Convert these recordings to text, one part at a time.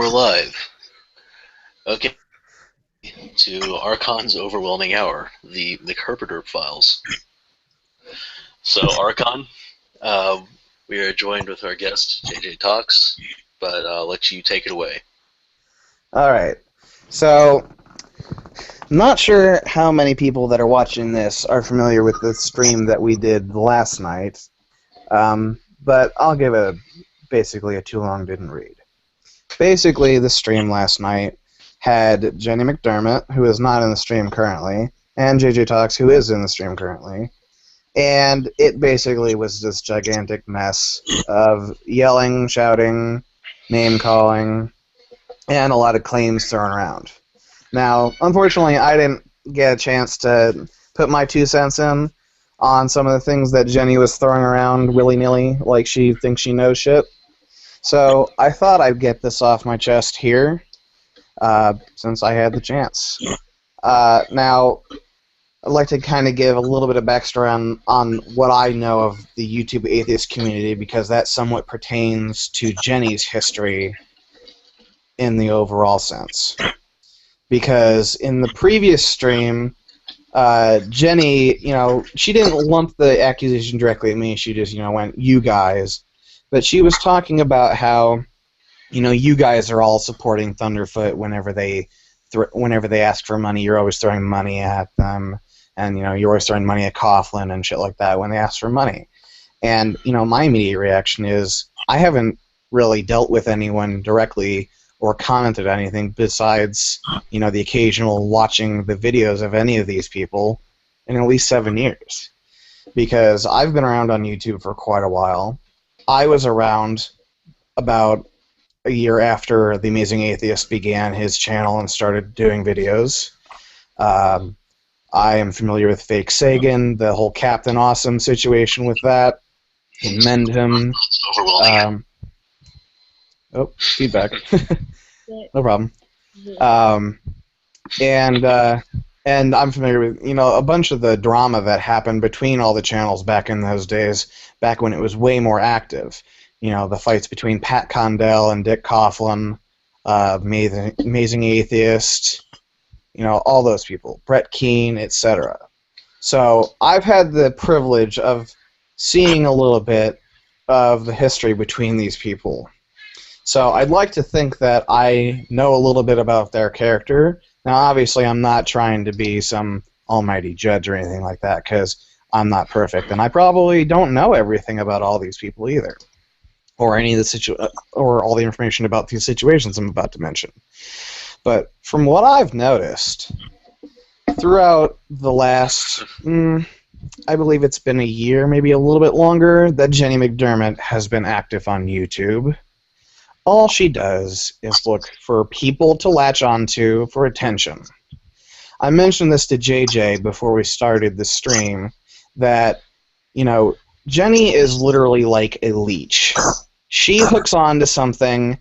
we're live. Okay, to Archon's Overwhelming Hour, the McHerpaderp files. So, Archon, uh, we are joined with our guest, JJ Talks, but I'll let you take it away. Alright, so I'm not sure how many people that are watching this are familiar with the stream that we did last night, but I'll give it basically a too long didn't read. Basically, the stream last night had Jenny McDermott, who is not in the stream currently, and JJ Talks, who is in the stream currently, and it basically was this gigantic mess of yelling, shouting, name-calling, and a lot of claims thrown around. Now, unfortunately, I didn't get a chance to put my 2 cents in on some of the things that Jenny was throwing around willy-nilly, like she thinks she knows shit. So I thought I'd get this off my chest here, since I had the chance. Now, I'd like to kind of give a little bit of backstory on what I know of the YouTube atheist community, because that somewhat pertains to Jenny's history in the overall sense. Because in the previous stream, Jenny, she didn't lump the accusation directly at me. She just, went, "You guys." But she was talking about how, you guys are all supporting Thunderfoot whenever they ask for money. You're always throwing money at them, and you're always throwing money at Coughlin and shit like that when they ask for money. And my immediate reaction is, I haven't really dealt with anyone directly or commented anything besides, the occasional watching the videos of any of these people in at least 7 years. Because I've been around on YouTube for quite a while. I was around about a year after The Amazing Atheist began his channel and started doing videos. I am familiar with Fake Sagan, the whole Captain Awesome situation with that, and Mendham. Feedback. No problem. And I'm familiar with, a bunch of the drama that happened between all the channels back in those days, back when it was way more active. The fights between Pat Condell and Dick Coughlin, Amazing Atheist, all those people, Brett Keane, etc. So I've had the privilege of seeing a little bit of the history between these people. So I'd like to think that I know a little bit about their character. Now, obviously, I'm not trying to be some almighty judge or anything like that, because I'm not perfect, and I probably don't know everything about all these people either, or any of the or all the information about these situations I'm about to mention. But from what I've noticed throughout the last, I believe it's been a year, maybe a little bit longer, that Jenny McDermott has been active on YouTube. All she does is look for people to latch onto for attention. I mentioned this to JJ before we started the stream, that, Jenny is literally like a leech. She hooks on to something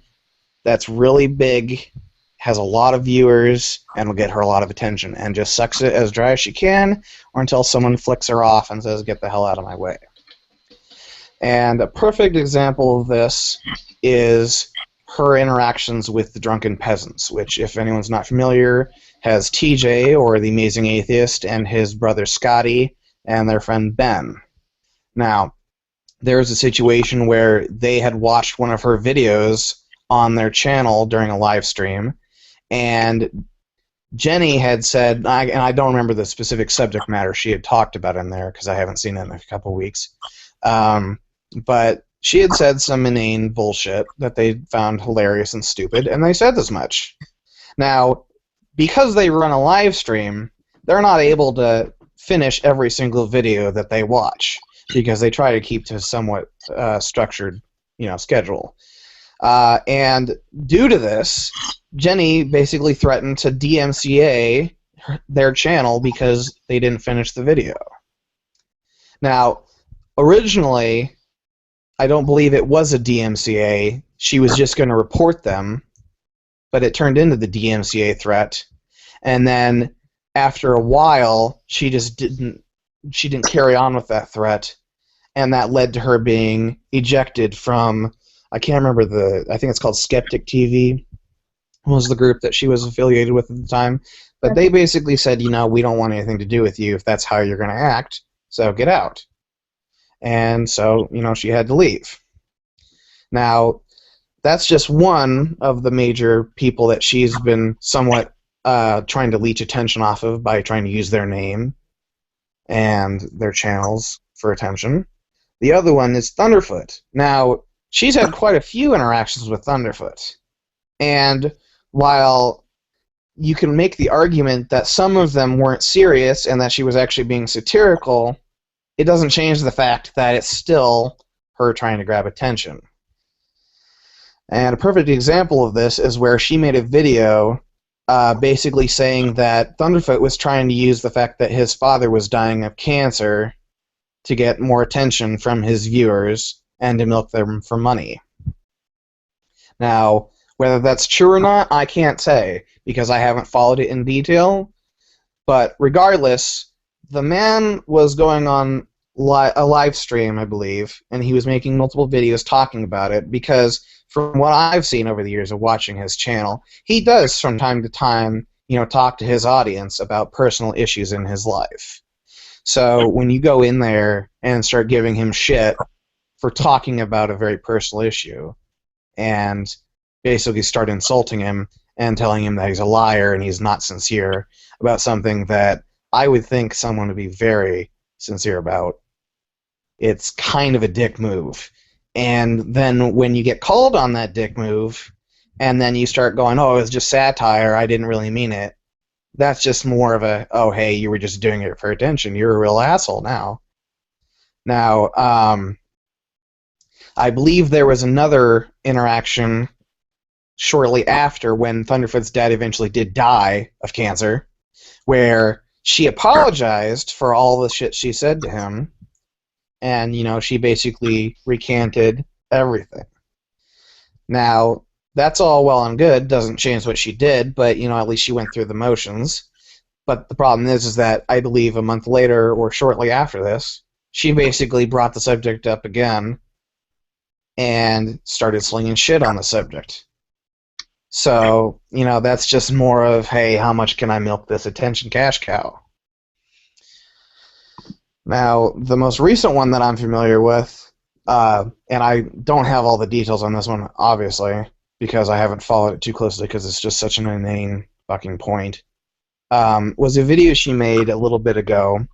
that's really big, has a lot of viewers, and will get her a lot of attention, and just sucks it as dry as she can, or until someone flicks her off and says, "Get the hell out of my way." And a perfect example of this is her interactions with the Drunken Peasants, which, if anyone's not familiar, has TJ, or the Amazing Atheist, and his brother Scotty, and their friend Ben. Now, there's a situation where they had watched one of her videos on their channel during a live stream, and Jenny had said, and I don't remember the specific subject matter she had talked about in there, because I haven't seen it in a couple weeks, but she had said some inane bullshit that they found hilarious and stupid, and they said as much. Now, because they run a live stream, they're not able to finish every single video that they watch, because they try to keep to a somewhat structured, schedule. And due to this, Jenny basically threatened to DMCA their channel because they didn't finish the video. Now, originally, I don't believe it was a DMCA. She was just going to report them, but it turned into the DMCA threat. And then after a while, she just didn't carry on with that threat, and that led to her being ejected from, I can't remember I think it's called Skeptic TV. was the group that she was affiliated with at the time. But they basically said, we don't want anything to do with you if that's how you're going to act, so get out. And so, she had to leave. Now, that's just one of the major people that she's been somewhat trying to leech attention off of by trying to use their name and their channels for attention. The other one is Thunderfoot. Now, she's had quite a few interactions with Thunderfoot. And while you can make the argument that some of them weren't serious and that she was actually being satirical, it doesn't change the fact that it's still her trying to grab attention. And a perfect example of this is where she made a video basically saying that Thunderfoot was trying to use the fact that his father was dying of cancer to get more attention from his viewers and to milk them for money. Now, whether that's true or not, I can't say, because I haven't followed it in detail. But regardless, the man was going on a live stream, I believe, and he was making multiple videos talking about it, because from what I've seen over the years of watching his channel, he does from time to time, talk to his audience about personal issues in his life. So when you go in there and start giving him shit for talking about a very personal issue, and basically start insulting him and telling him that he's a liar and he's not sincere about something that I would think someone would be very sincere about, it's kind of a dick move. And then when you get called on that dick move, and then you start going, oh, it was just satire, I didn't really mean it, that's just more of a, oh, hey, you were just doing it for attention, you're a real asshole now. Now, I believe there was another interaction shortly after, when Thunderfoot's dad eventually did die of cancer, where she apologized for all the shit she said to him, and, she basically recanted everything. Now, that's all well and good, doesn't change what she did, but, at least she went through the motions. But the problem is that I believe a month later, or shortly after this, she basically brought the subject up again and started slinging shit on the subject. So, that's just more of, hey, how much can I milk this attention cash cow? Now, the most recent one that I'm familiar with, and I don't have all the details on this one, obviously, because I haven't followed it too closely because it's just such an inane fucking point, was a video she made a little bit ago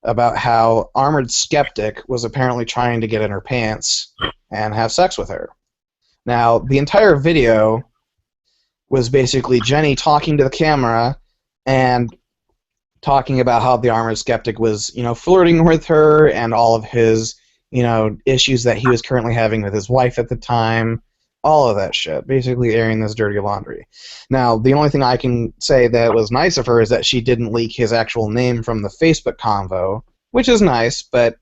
about how Armored Skeptic was apparently trying to get in her pants and have sex with her. Now, the entire video was basically Jenny talking to the camera and talking about how the Armored Skeptic was, flirting with her and all of his, issues that he was currently having with his wife at the time, all of that shit, basically airing this dirty laundry. Now, the only thing I can say that was nice of her is that she didn't leak his actual name from the Facebook convo, which is nice, but,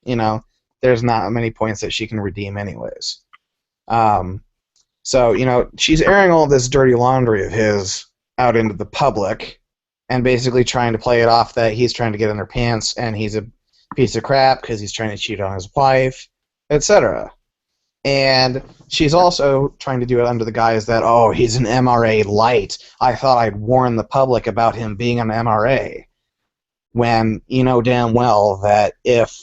there's not many points that she can redeem anyways. So, she's airing all this dirty laundry of his out into the public and basically trying to play it off that he's trying to get in her pants and he's a piece of crap because he's trying to cheat on his wife, etc. And she's also trying to do it under the guise that, oh, he's an MRA light. I thought I'd warn the public about him being an MRA. When you know damn well that if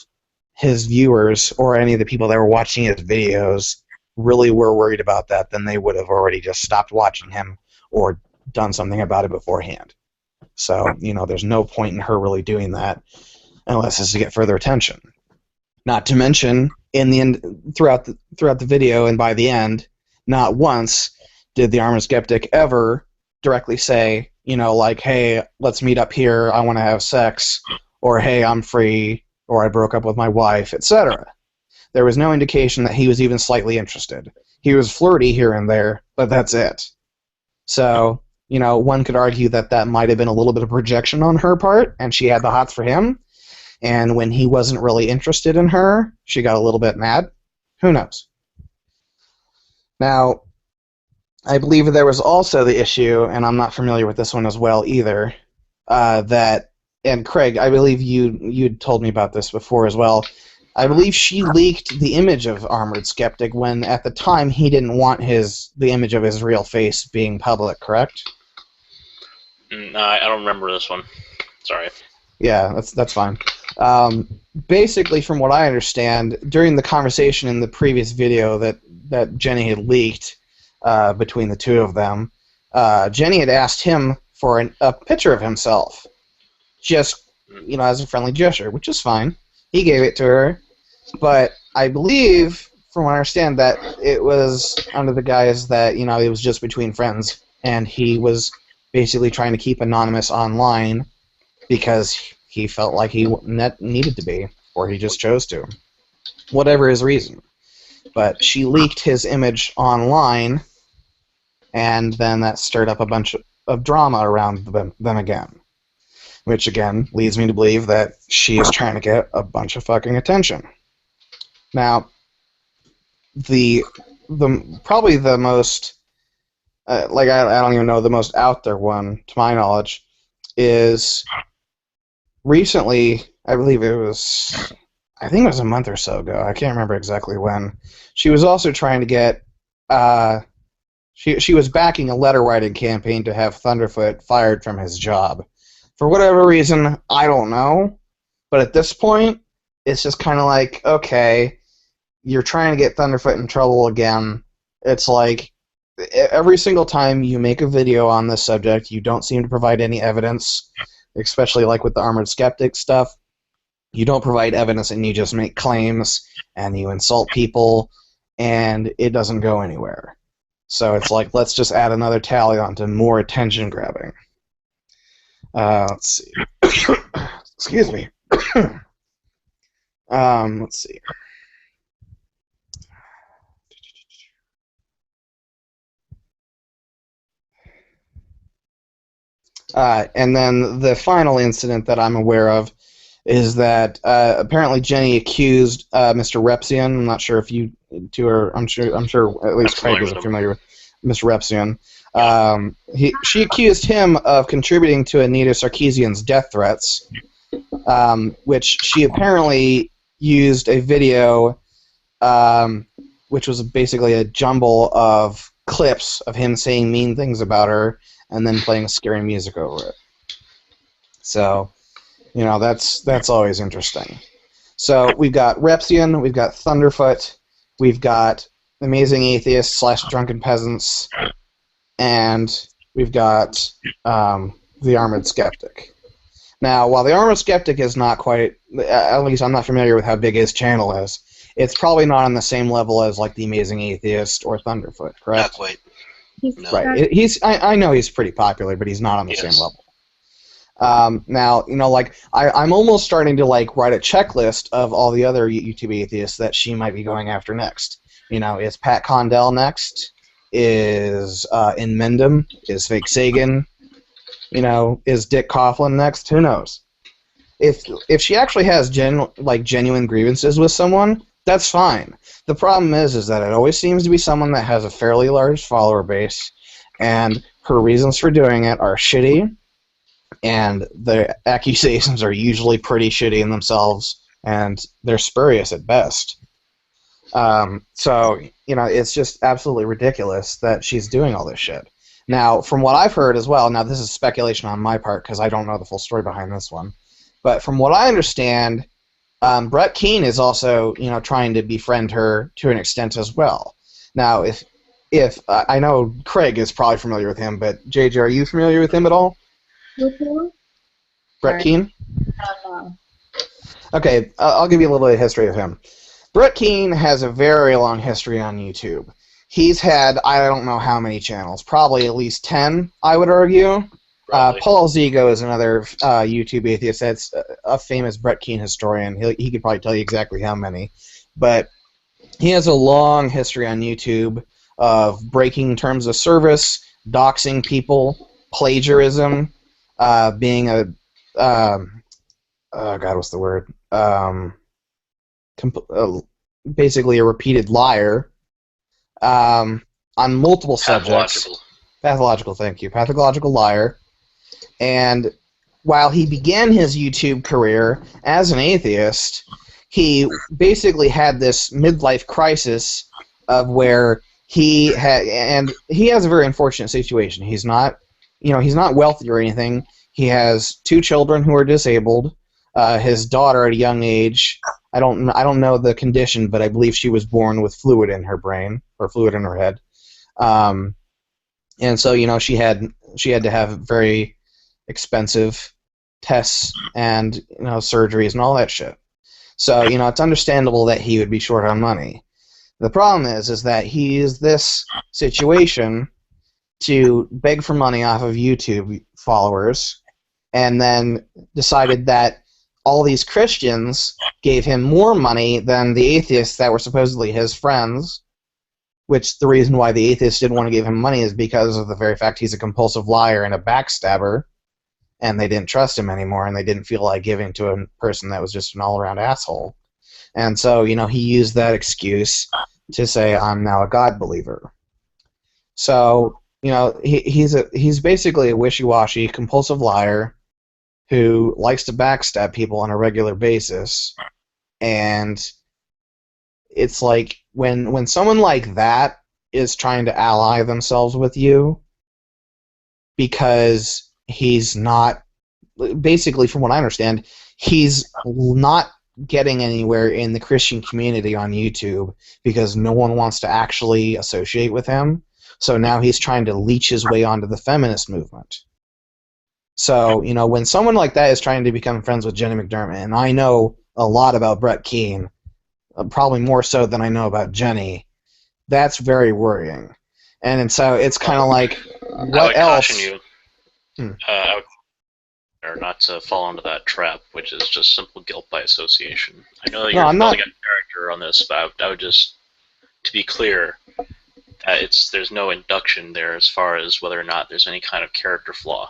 his viewers or any of the people that were watching his videos really were worried about that, then they would have already just stopped watching him or done something about it beforehand. So, there's no point in her really doing that unless it's to get further attention. Not to mention, in the end, throughout the video and by the end, not once did the Armored Skeptic ever directly say, like, hey, let's meet up here, I want to have sex, or hey, I'm free, or I broke up with my wife, etc. There was no indication that he was even slightly interested. He was flirty here and there, but that's it. So, one could argue that that might have been a little bit of projection on her part, and she had the hots for him, and when he wasn't really interested in her, she got a little bit mad. Who knows? Now, I believe there was also the issue, and I'm not familiar with this one as well either, and Craig, I believe you'd told me about this before as well, I believe she leaked the image of Armored Skeptic when, at the time, he didn't want the image of his real face being public, correct? I don't remember this one. Sorry. Yeah, that's fine. Basically, from what I understand, during the conversation in the previous video that Jenny had leaked between the two of them, Jenny had asked him for a picture of himself, just as a friendly gesture, which is fine. He gave it to her, but I believe, from what I understand, that it was under the guise that it was just between friends, and he was basically trying to keep anonymous online because he felt like he needed to be, or he just chose to, whatever his reason. But she leaked his image online, and then that stirred up a bunch of drama around them again. Which, again, leads me to believe that she is trying to get a bunch of fucking attention. Now, probably the most, I don't even know, the most out there one, to my knowledge, is recently, I think it was a month or so ago, I can't remember exactly when, she was also trying to get, she was backing a letter-writing campaign to have Thunderfoot fired from his job. For whatever reason, I don't know, but at this point, it's just kind of like, okay, you're trying to get Thunderfoot in trouble again. It's like, every single time you make a video on this subject, you don't seem to provide any evidence, especially like with the Armored Skeptic stuff. You don't provide evidence and you just make claims, and you insult people, and it doesn't go anywhere. So it's like, let's just add another tally onto more attention grabbing. Let's see. Excuse me. Let's see. And then the final incident that I'm aware of is that apparently Jenny accused Mr. Repzion. I'm not sure if you two are. I'm sure at least Craig is familiar with Mr. Repzion. She accused him of contributing to Anita Sarkeesian's death threats, which she apparently used a video, which was basically a jumble of clips of him saying mean things about her and then playing scary music over it. So, that's always interesting. So we've got Repzion, we've got Thunderfoot, we've got Amazing Atheists / Drunken Peasants, and we've got the Armored Skeptic. Now, while the Armored Skeptic is not quite, at least I'm not familiar with how big his channel is, it's probably not on the same level as like the Amazing Atheist or Thunderfoot, correct? Not quite. No. Right. I know he's pretty popular, but he's not on the same level. Now, I'm almost starting to write a checklist of all the other YouTube atheists that she might be going after next. Is Pat Condell next? Is Inmendum? Is Fake Sagan? Is Dick Coughlin next? Who knows? If she actually has genuine grievances with someone, that's fine. The problem is that it always seems to be someone that has a fairly large follower base, and her reasons for doing it are shitty, and the accusations are usually pretty shitty in themselves, and they're spurious at best. So, it's just absolutely ridiculous that she's doing all this shit. Now, from what I've heard as well, now this is speculation on my part because I don't know the full story behind this one, but from what I understand, Brett Keane is also, trying to befriend her to an extent as well. Now, if I know Craig is probably familiar with him, but JJ, are you familiar with him at all? With who? Brett Keane? No. Okay, I'll give you a little bit of history of him. Brett Keane has a very long history on YouTube. He's had, I don't know how many channels, probably at least 10, I would argue. Paul Zigo is another YouTube atheist that's a famous Brett Keane historian. He could probably tell you exactly how many. But he has a long history on YouTube of breaking terms of service, doxing people, plagiarism, being a... oh, God, what's the word? Basically a repeated liar on multiple subjects. Pathological, thank you. Pathological liar. And while he began his YouTube career as an atheist, he basically had this midlife crisis of where he has a very unfortunate situation. He's not, he's not wealthy or anything. He has 2 children who are disabled. His daughter at a young age, I don't know the condition, but I believe she was born with fluid in her brain or fluid in her head. And so, she had to have very expensive tests and surgeries and all that shit. So it's understandable that he would be short on money. The problem is that he used this situation to beg for money off of YouTube followers, and then decided that all these Christians gave him more money than the atheists that were supposedly his friends, which the reason why the atheists didn't want to give him money is because of the very fact he's a compulsive liar and a backstabber, and they didn't trust him anymore, and they didn't feel like giving to a person that was just an all-around asshole. And so, he used that excuse to say, I'm now a God believer. So, he's basically a wishy-washy, compulsive liar who likes to backstab people on a regular basis. And it's like, when someone like that is trying to ally themselves with you because he's not, basically from what I understand, he's not getting anywhere in the Christian community on YouTube because no one wants to actually associate with him. So now he's trying to leech his way onto the feminist movement. So, when someone like that is trying to become friends with Jenny McDermott, and I know a lot about Brett Keane, probably more so than I know about Jenny, that's very worrying. And so it's kind of like, what else? Caution you, or not to fall into that trap, which is just simple guilt by association. I know that you're building a character on this, but I would just, to be clear, that there's no induction there as far as whether or not there's any kind of character flaw.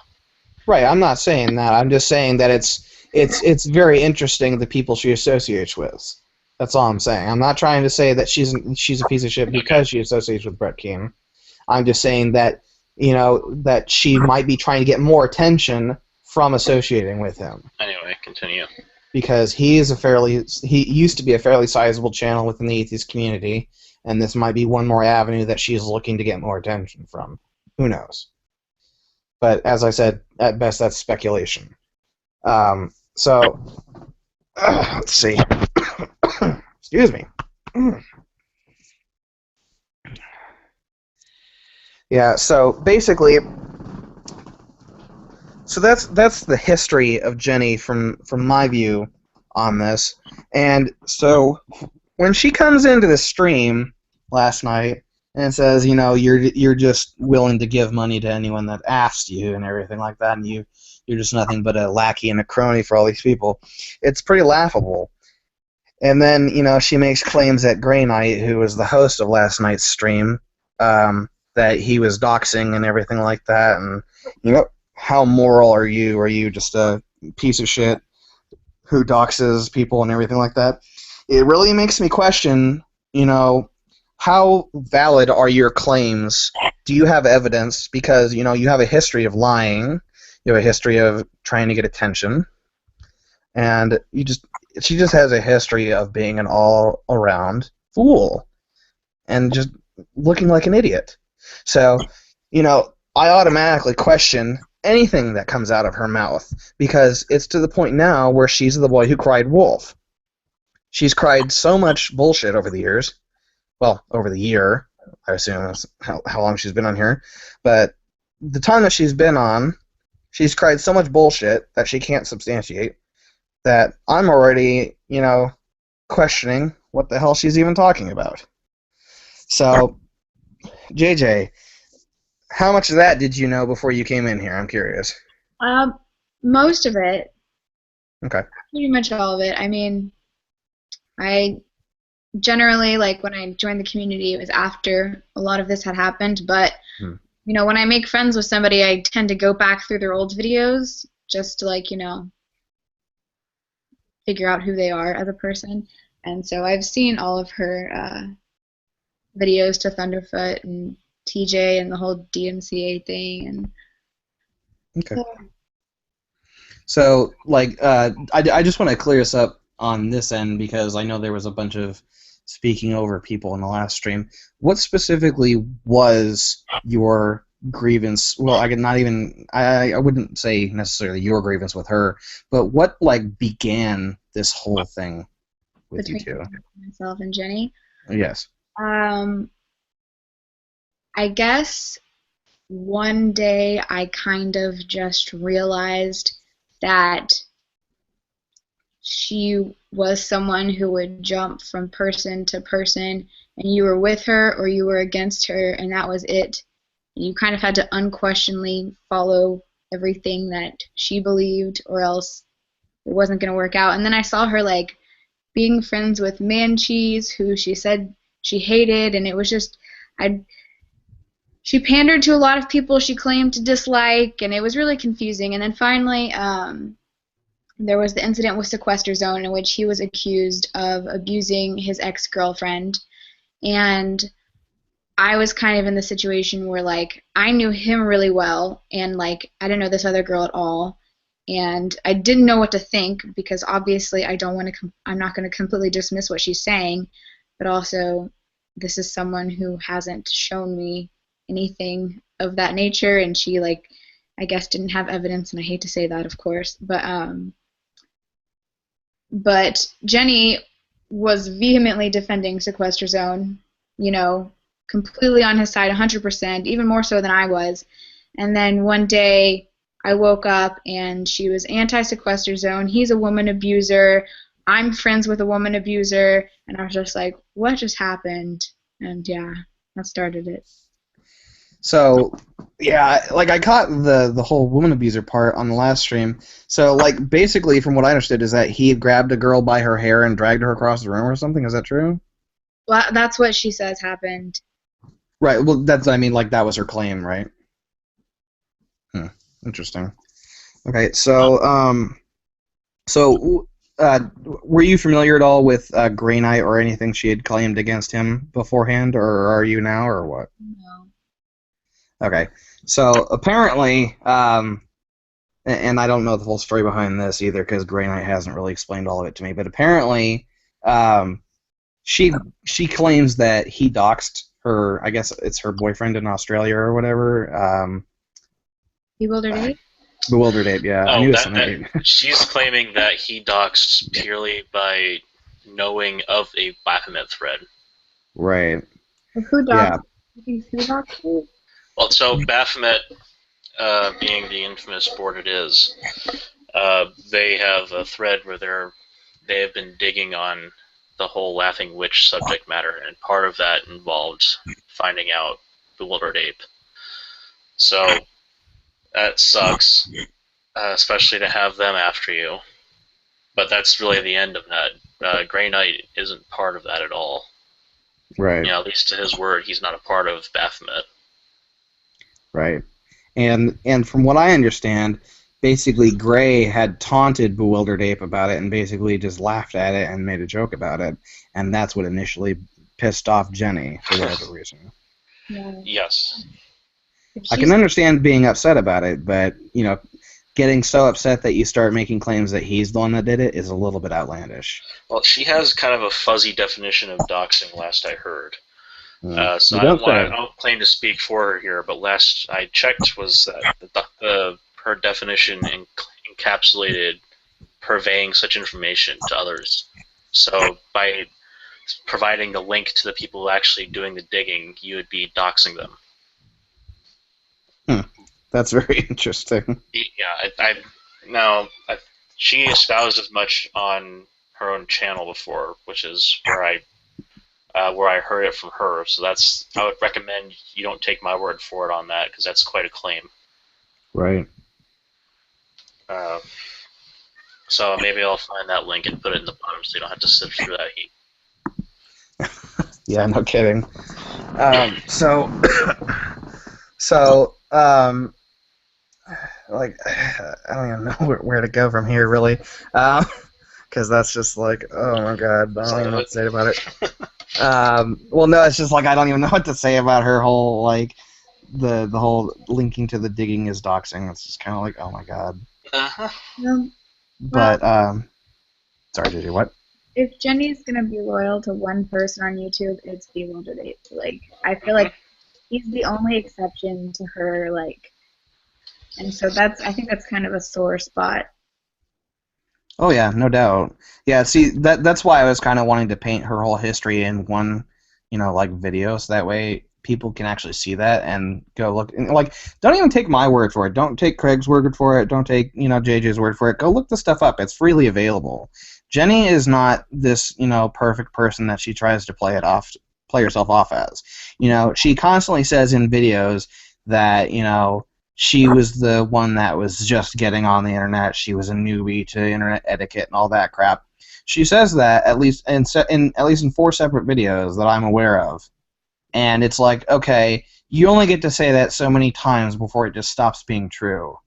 Right, I'm not saying that. I'm just saying that it's very interesting the people she associates with. That's all I'm saying. I'm not trying to say that she's a piece of shit because she associates with Brett Keane. I'm just saying that that she might be trying to get more attention from associating with him. Anyway, continue. Because he used to be a fairly sizable channel within the atheist community, and this might be one more avenue that she's looking to get more attention from. Who knows? But as I said, at best that's speculation. So let's see. Excuse me. Yeah. So basically, that's the history of Jenny from my view on this. And so when she comes into the stream last night and says, you're just willing to give money to anyone that asks you and everything like that, and you're just nothing but a lackey and a crony for all these people, it's pretty laughable. And then, she makes claims that Grey Knight, who was the host of last night's stream, that he was doxing and everything like that, and, how moral are you? Are you just a piece of shit who doxes people and everything like that? It really makes me question, how valid are your claims? Do you have evidence? Because, you have a history of lying. You have a history of trying to get attention. And she just has a history of being an all-around fool. And just looking like an idiot. So, I automatically question anything that comes out of her mouth. Because it's to the point now where she's the boy who cried wolf. She's cried so much bullshit over the years. Well, over the year, I assume is how long she's been on here. But the time that she's been on, she's cried so much bullshit that she can't substantiate that I'm already, questioning what the hell she's even talking about. So, JJ, how much of that did you know before you came in here? I'm curious. Most of it. Okay. Pretty much all of it. I mean, I generally, when I joined the community, it was after a lot of this had happened, but, when I make friends with somebody, I tend to go back through their old videos just to, figure out who they are as a person. And so I've seen all of her videos to Thunderfoot and TJ and the whole DMCA thing. And okay. So, I just want to clear this up on this end because I know there was a bunch of speaking over people in the last stream. What specifically was your grievance? Well, I could not even. I wouldn't say necessarily your grievance with her, but what like began this whole thing with you two? Between myself and Jenny. Yes. I guess one day I kind of just realized that she was someone who would jump from person to person, and you were with her or you were against her, and that was it. And you kind of had to unquestionably follow everything that she believed, or else it wasn't going to work out. And then I saw her like being friends with Man Cheese, who she said she hated, and it was just she pandered to a lot of people she claimed to dislike, and it was really confusing. And then finally, there was the incident with Sequester Zone in which he was accused of abusing his ex-girlfriend, and I was kind of in the situation where like I knew him really well, and like I didn't know this other girl at all, and I didn't know what to think because obviously I don't want to. I'm not going to completely dismiss what she's saying, but also this is someone who hasn't shown me anything of that nature, and she like I guess didn't have evidence, and I hate to say that, of course, but Jenny was vehemently defending Sequester Zone, you know, completely on his side, 100%, even more so than I was. And then one day I woke up and she was anti-Sequester Zone. He's a woman abuser. I'm friends with a woman abuser. And I was just like, what just happened? And yeah, that started it. So, yeah, like I caught the whole woman abuser part on the last stream. So, like, basically, from what I understood, is that he had grabbed a girl by her hair and dragged her across the room or something. Is that true? Well, that's what she says happened. Right. Well, that's I mean, like that was her claim, right? Interesting. Okay. Were you familiar at all with Grey Knight or anything she had claimed against him beforehand, or are you now, or what? No. Okay, so apparently, and I don't know the whole story behind this either because Grey Knight hasn't really explained all of it to me, but apparently, she claims that he doxed her. I guess it's her boyfriend in Australia or whatever. Bewildered Ape? Bewildered Ape, yeah. I knew it was something. She's claiming that he doxed purely by knowing of a Baphomet thread. Right. Who doxed? Yeah. Who doxed you? Well, so Baphomet, being the infamous board it is, they have a thread where they have been digging on the whole Laughing Witch subject matter, and part of that involved finding out Bewildered Ape. So that sucks, especially to have them after you. But that's really the end of that. Grey Knight isn't part of that at all. Right. You know, at least to his word, he's not a part of Baphomet. Right. And from what I understand, basically Grey had taunted Bewildered Ape about it and basically just laughed at it and made a joke about it, and that's what initially pissed off Jenny for whatever reason. Yeah. Yes. I can understand being upset about it, but, you know, getting so upset that you start making claims that he's the one that did it is a little bit outlandish. Well, she has kind of a fuzzy definition of doxing, last I heard. So I don't claim to speak for her here, but last I checked was that her definition encapsulated purveying such information to others. So by providing the link to the people actually doing the digging, you would be doxing them. That's very interesting. Yeah, she espoused as much on her own channel before, which is where I heard it from her. So I would recommend you don't take my word for it on that, because that's quite a claim. Right. So maybe I'll find that link and put it in the bottom so you don't have to sift through that heat. Yeah, no kidding. Like, I don't even know where to go from here, really, because that's just like, oh my god, I don't even know what to say about it. Well, no, it's just like I don't even know what to say about her whole like the whole linking to the digging is doxing. It's just kind of like, oh my god. Uh-huh. But Sorry, JJ, what? If Jenny's gonna be loyal to one person on YouTube, it's Bewildered. Like, I feel like he's the only exception to her, like, and so I think that's kind of a sore spot. Oh yeah, no doubt. Yeah, see that's why I was kind of wanting to paint her whole history in one, like video, so that way people can actually see that and go look. And, like, don't even take my word for it. Don't take Craig's word for it. Don't take JJ's word for it. Go look the stuff up. It's freely available. Jenny is not this perfect person that she tries to play herself off as. She constantly says in videos that she was the one that was just getting on the internet. She was a newbie to internet etiquette and all that crap. She says that at least in 4 separate videos that I'm aware of. And it's like, okay, you only get to say that so many times before it just stops being true.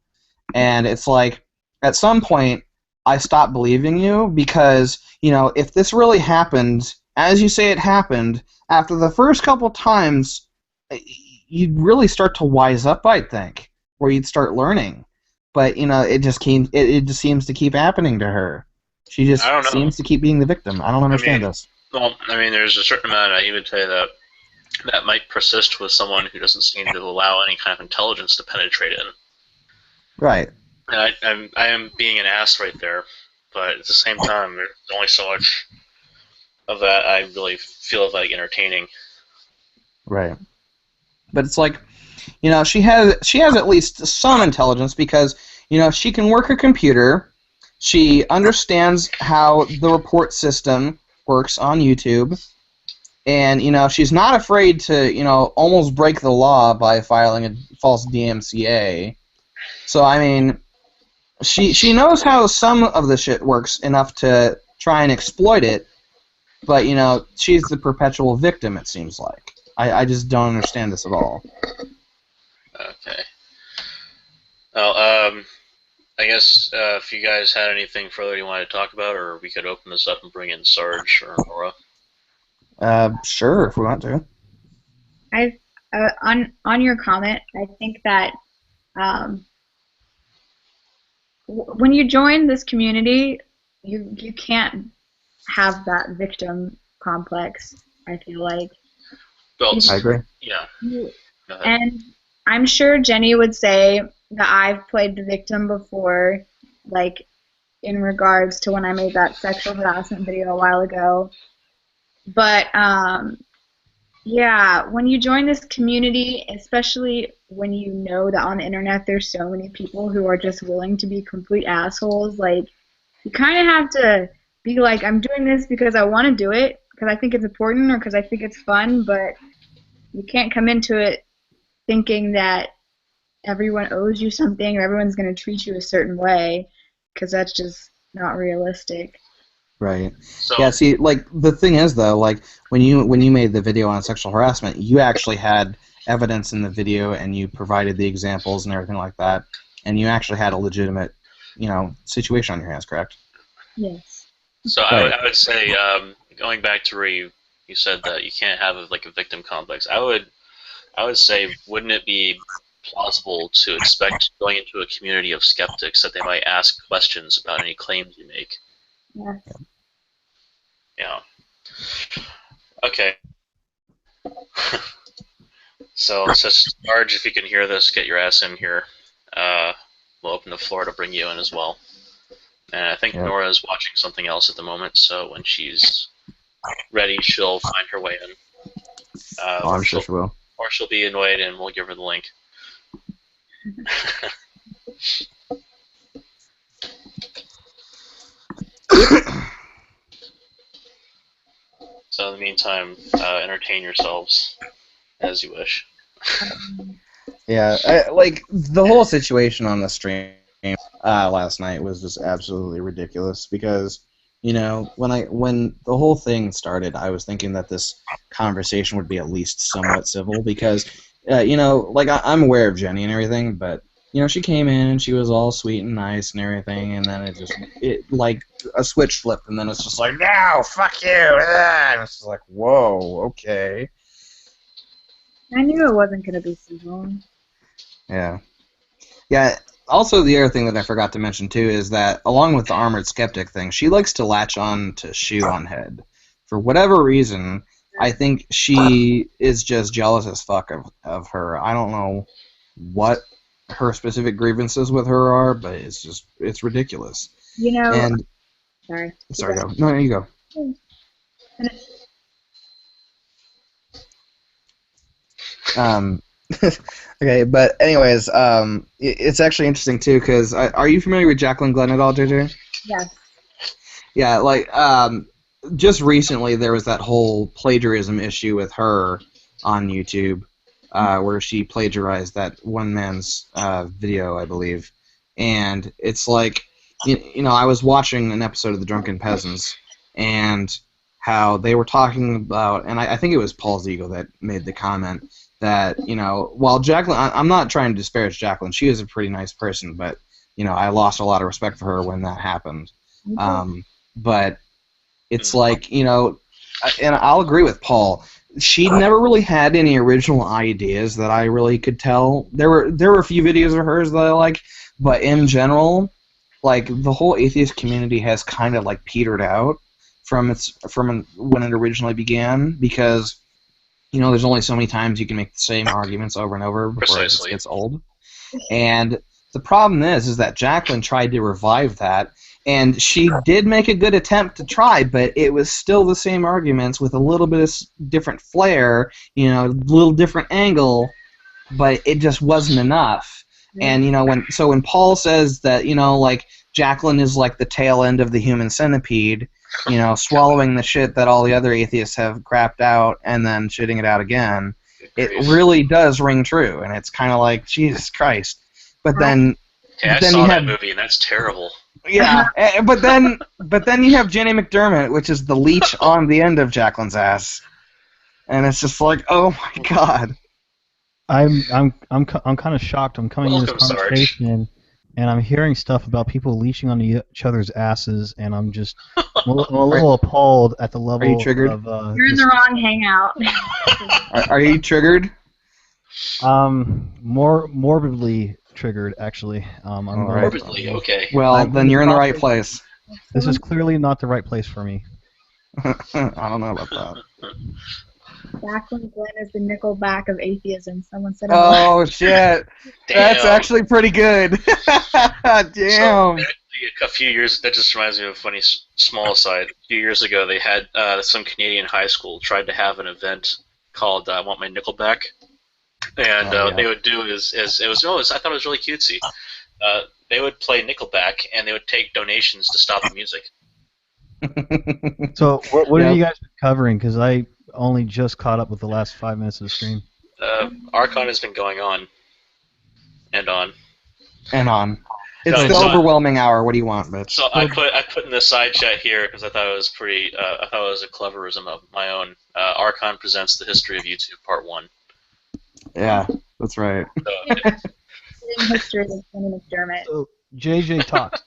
And it's like, at some point, I stop believing you because, if this really happened, as you say it happened, after the first couple times, you'd really start to wise up, I think, where you'd start learning. But, it just seems to keep happening to her. She just seems to keep being the victim. I don't understand this. Well, there's a certain amount, I would say, that might persist with someone who doesn't seem to allow any kind of intelligence to penetrate in. Right. And I am being an ass right there, but at the same time, there's only so much of that I really feel like entertaining. Right. But it's like, she has at least some intelligence because, she can work a computer. She understands how the report system works on YouTube. And, she's not afraid to, almost break the law by filing a false DMCA. So, she knows how some of the shit works enough to try and exploit it, but, she's the perpetual victim, it seems like. I just don't understand this at all. Okay. Well, I guess if you guys had anything further you wanted to talk about, or we could open this up and bring in Sarge or Nora. Sure, if we want to. On your comment, I think that when you join this community, you can't have that victim complex, I feel like. Well, I agree. Yeah. And I'm sure Jenny would say that I've played the victim before, like in regards to when I made that sexual harassment video a while ago. But yeah, when you join this community, especially when you know that on the internet there's so many people who are just willing to be complete assholes, like, you kind of have to be like, I'm doing this because I want to do it, because I think it's important or because I think it's fun, but you can't come into it thinking that everyone owes you something or everyone's going to treat you a certain way, because that's just not realistic. Right. So, yeah, see, like, the thing is, though, like, when you made the video on sexual harassment, you actually had evidence in the video, and you provided the examples and everything like that, and you actually had a legitimate, situation on your hands, correct? Yes. So right. I would say, going back to where you said that you can't have a victim complex, I would say, wouldn't it be plausible to expect going into a community of skeptics that they might ask questions about any claims you make? Yes. Yeah. Okay. So Sarge, if you can hear this, get your ass in here. We'll open the floor to bring you in as well. And I think Nora is watching something else at the moment, so when she's ready, she'll find her way in. I'm sure she will. Or she'll be annoyed, and we'll give her the link. So in the meantime, entertain yourselves as you wish. Yeah, like, the whole situation on the stream last night was just absolutely ridiculous because, when the whole thing started, I was thinking that this conversation would be at least somewhat civil because, like, I'm aware of Jenny and everything, but, she came in and she was all sweet and nice and everything, and then it like, a switch flipped, and then it's just like, no, fuck you, and it's just like, whoa, okay. I knew it wasn't going to be civil. Yeah. Yeah, Also, the other thing that I forgot to mention too is that, along with the armored skeptic thing, she likes to latch on to Shoe on Head. For whatever reason, I think she is just jealous as fuck of her. I don't know what her specific grievances with her are, but it's ridiculous. You know. And sorry. Go. No, you go. Okay, but anyways, it's actually interesting too, because are you familiar with Jacqueline Glenn at all, JJ? Yes. Yeah, like just recently there was that whole plagiarism issue with her on YouTube, where she plagiarized that one man's video, I believe, and it's like, you know, I was watching an episode of The Drunken Peasants, and how they were talking about, and I think it was Paul Ziegel that made the comment that, you know, while Jacqueline, I'm not trying to disparage Jacqueline, she is a pretty nice person, but, you know, I lost a lot of respect for her when that happened. But it's like, you know, and I'll agree with Paul, she never really had any original ideas that I really could tell. There were a few videos of hers that I like, but in general, like, the whole atheist community has kind of like petered out from when it originally began, because, you know, there's only so many times you can make the same arguments over and over before it gets old. And the problem is that Jacqueline tried to revive that, and she did make a good attempt to try, but it was still the same arguments with a little bit of different flair, you know, a little different angle, but it just wasn't enough. And, you know, when Paul says that, you know, like, Jacqueline is like the tail end of the human centipede, you know, swallowing the shit that all the other atheists have crapped out and then shitting it out again, it really does ring true, and it's kind of like, Jesus Christ. But then, I saw that movie, and that's terrible. Yeah, but then you have Jenny McDermott, which is the leech on the end of Jacqueline's ass, and it's just like, oh my God. I'm kind of shocked. I'm coming in this conversation, and I'm hearing stuff about people leeching on each other's asses, and I'm a little appalled at the level. Are you triggered? You're in the wrong hangout. Are you triggered? More morbidly triggered, actually. Morbidly, okay. Well, then you're in the right place. This is clearly not the right place for me. I don't know about that. Jacqueline Glenn is the Nickelback of atheism. Someone said. Oh shit! That's actually pretty good. Damn. So, a few years. That just reminds me of a funny small aside. A few years ago, they had some Canadian high school tried to have an event called "I Want My Nickelback," and what they would do is I thought it was really cutesy. They would play Nickelback, and they would take donations to stop the music. So what have you guys been covering? Because I only just caught up with the last 5 minutes of the stream. Archon has been going on. And on. It's the overwhelming hour. What do you want, bitch? So I put in the side chat here because I thought it was pretty. I thought it was a cleverism of my own. Archon presents the history of YouTube, Part 1. Yeah, that's right. History of Jenny McDermott. So JJ talked.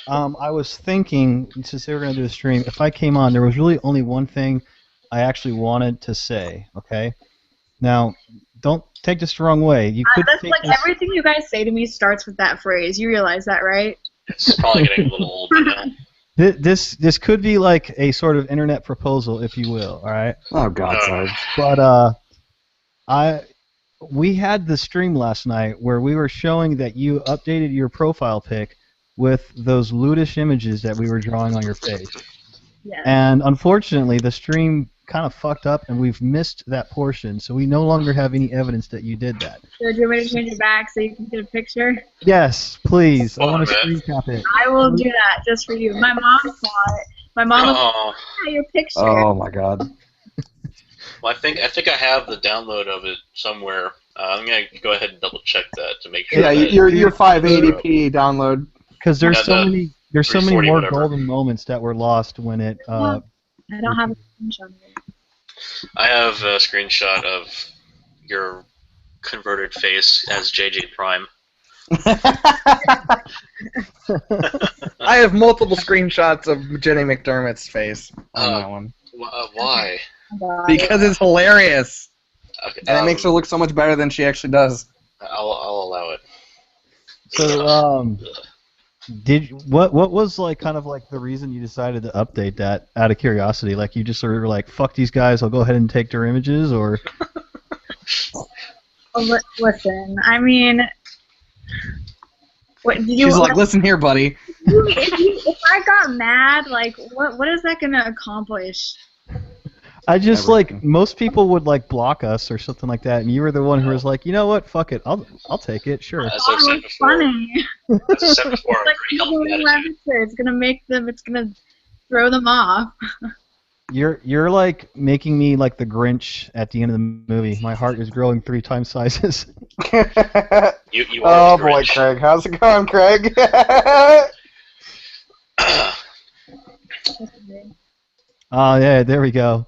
I was thinking, since they were going to do a stream, if I came on, there was really only one thing I actually wanted to say, okay? Now, don't take this the wrong way. You could that's take like this... everything you guys say to me starts with that phrase. You realize that, right? It's probably getting a little old now. This could be like a sort of internet proposal, if you will, all right? Oh, God, sorry. But we had the stream last night where we were showing that you updated your profile pic with those lewdish images that we were drawing on your face. Yes. And unfortunately, the stream kind of fucked up, and we've missed that portion, so we no longer have any evidence that you did that. So do you want me to change it back so you can get a picture? Yes, please. I want to screen cap it. I will do that just for you. My mom saw it. My mom saw your picture. Oh my God. Well, I think I have the download of it somewhere. I'm gonna go ahead and double check that to make sure. Yeah, your 580p download. Because there's so many more whatever. golden moments that were lost when it. I don't have a screenshot of it. I have a screenshot of your converted face as JJ Prime. I have multiple screenshots of Jenny McDermott's face on that one. Why? Because it's hilarious. Okay, And it makes her look so much better than she actually does. I'll allow it. So, what was like kind of like the reason you decided to update that out of curiosity? Like you just sort of were like, fuck these guys, I'll go ahead and take their images, or Listen, I mean, what do you? She's like, listen here, buddy. If I got mad, like, what is that gonna accomplish? I just Everything. like most people would like block us or something like that, and you were the one who was like, you know what, fuck it, I'll take it, sure. As I've said It's before, funny. as I said before, Like, pretty healthy attitude. it's gonna make them. It's gonna throw them off. You're like making me like the Grinch at the end of the movie. My heart is growing 3 times sizes. You Oh are boy, rich. Craig. How's it going, Craig? Oh yeah, there we go.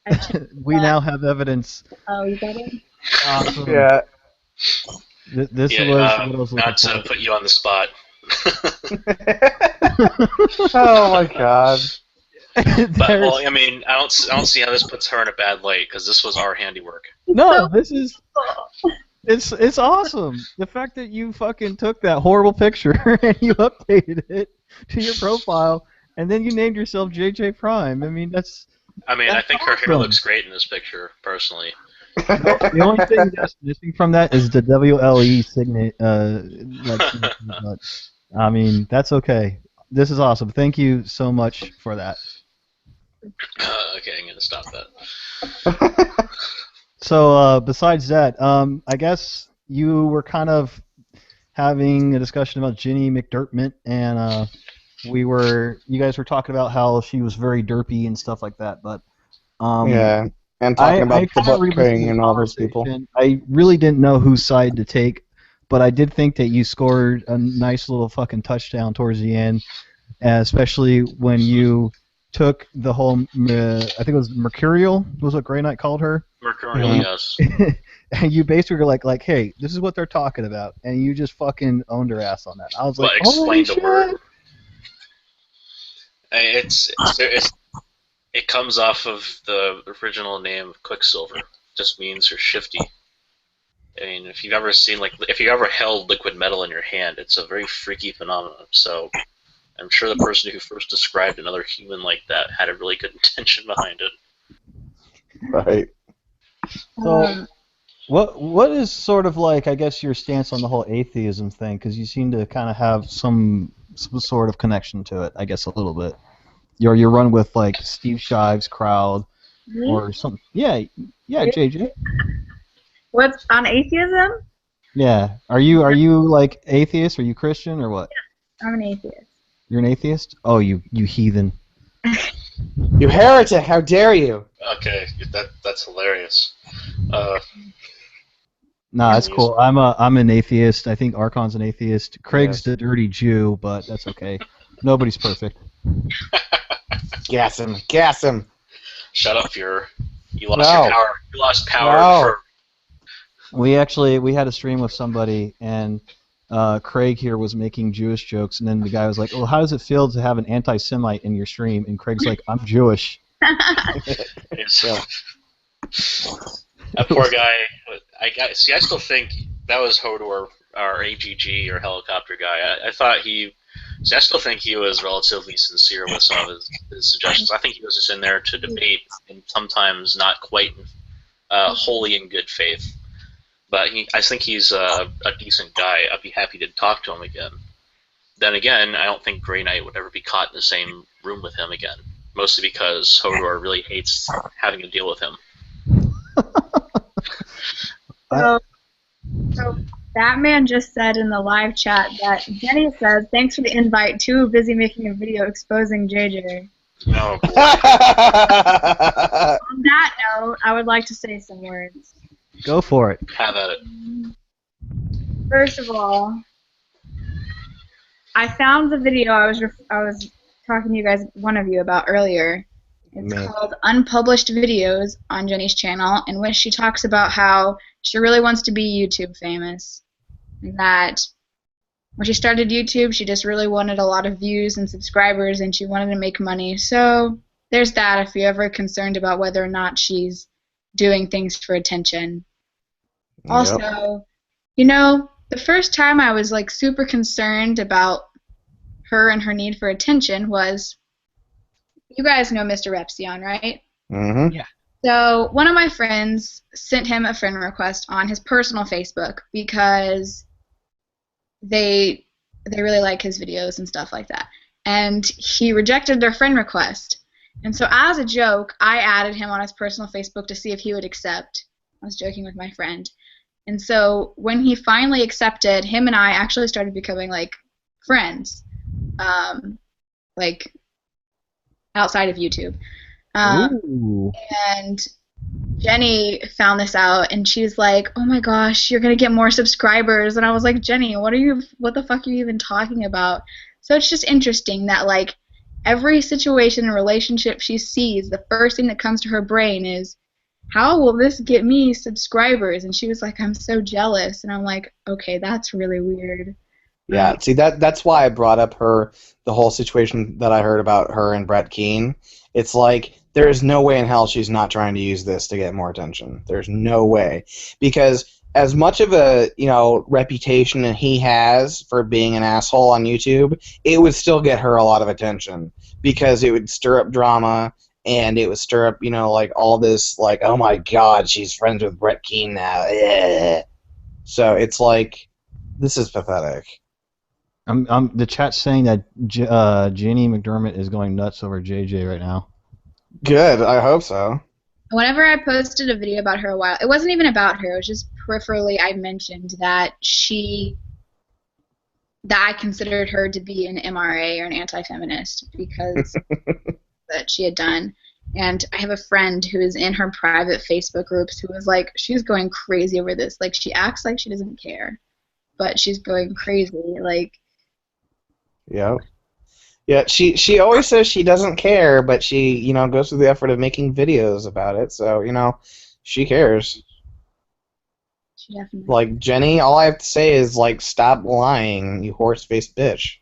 I checked We that. now have evidence. Oh, you got it. Awesome. Yeah. This Yeah, was what I was looking not to for. put you on the spot. Oh my god. But There's- well, I mean, I don't see how this puts her in a bad light because this was our handiwork. no, this is it's awesome. The fact that you fucking took that horrible picture and you updated it to your profile, and then you named yourself JJ Prime. I mean, that's I mean, I That's think her hair awesome. looks great in this picture, personally. the only thing that's missing from that is the WLE signet. But, I mean, that's okay. This is awesome. Thank you so much for that. Okay, I'm gonna stop that. So besides that, I guess you were kind of having a discussion about Ginny McDerpment, and you guys were talking about how she was very derpy and stuff like that. But Yeah. And talking about the kinda butt re-listened king to the and all those people. conversation. I really didn't know whose side to take, but I did think that you scored a nice little fucking touchdown towards the end, especially when you took the whole, I think it was Mercurial, was what Grey Knight called her, Mercurial, Mhm. yes. and you basically were like, hey, this is what they're talking about, and you just fucking owned her ass on that. I was like, But holy explain the shit! word. It comes off of the original name of Quicksilver. It just means you're shifty. I mean, if you've ever held liquid metal in your hand, it's a very freaky phenomenon. So I'm sure the person who first described another human like that had a really good intention behind it. Right. So, what is sort of like, I guess, your stance on the whole atheism thing? Because you seem to kind of have some sort of connection to it, I guess, a little bit. You run with like Steve Shives' crowd or something. Yeah, JJ. What's on atheism? Yeah. Are you like atheist? Are you Christian or what? I'm an atheist. You're an atheist? Oh, you heathen. You heretic! How dare you? Okay, that's hilarious. Nah, that's cool. I'm an atheist. I think Archon's an atheist. Craig's Yes. the dirty Jew, but that's okay. Nobody's perfect. Gas him! Gas him! Shut up, Fuhrer. You lost No. your power. You lost power No. We had a stream with somebody, and Craig here was making Jewish jokes, and then the guy was like, "Oh, how does it feel to have an anti-Semite in your stream?" And Craig's like, "I'm Jewish." Yeah. That poor guy. I still think that was Hodor, our AGG or helicopter guy. I still think he was relatively sincere with some of his suggestions. I think he was just in there to debate, and sometimes not quite wholly in good faith. But I think he's a decent guy. I'd be happy to talk to him again. Then again, I don't think Grey Knight would ever be caught in the same room with him again. Mostly because Hodor really hates having to deal with him. So that man just said in the live chat that Jenny says, "Thanks for the invite. Too busy making a video exposing JJ." Oh, boy. On that note, I would like to say some words. Go for it. Have at it. First of all, I found the video I was talking to you guys, one of you, about earlier. It's Me. called Unpublished Videos on Jenny's channel, in which she talks about how she really wants to be YouTube famous. And that when she started YouTube, she just really wanted a lot of views and subscribers, and she wanted to make money. So there's that if you're ever concerned about whether or not she's doing things for attention. Also, you know, the first time I was like super concerned about her and her need for attention was, you guys know Mr. Repsion, right? Mm-hmm. Yeah. So one of my friends sent him a friend request on his personal Facebook because they really like his videos and stuff like that. And he rejected their friend request. And so as a joke, I added him on his personal Facebook to see if he would accept. I was joking with my friend. And so when he finally accepted, him and I actually started becoming like friends, like outside of YouTube. Ooh. And Jenny found this out, and she's like, "Oh my gosh, you're gonna get more subscribers." And I was like, "Jenny, what the fuck are you even talking about?" So it's just interesting that like every situation and relationship she sees, the first thing that comes to her brain is, how will this get me subscribers? And she was like, "I'm so jealous." And I'm like, "Okay, that's really weird." Yeah, see that's why I brought up the whole situation that I heard about her and Brett Keane. It's like there is no way in hell she's not trying to use this to get more attention. There's no way, because as much of a reputation he has for being an asshole on YouTube, it would still get her a lot of attention because it would stir up drama and it would stir up like all this like, oh my god, she's friends with Brett Keane now. Ugh. So it's like, this is pathetic. The chat's saying that Jenny McDermott is going nuts over JJ right now. Good, I hope so. Whenever I posted a video about her a while, it wasn't even about her, it was just peripherally I mentioned that I considered her to be an MRA or an anti-feminist because that she had done. And I have a friend who is in her private Facebook groups who was like, she's going crazy over this. Like, she acts like she doesn't care, but she's going crazy. Like, yeah. Yeah, she always says she doesn't care, but she, goes through the effort of making videos about it, so, she cares. she definitely. Like, Jenny, all I have to say is, like, stop lying, you horse-faced bitch.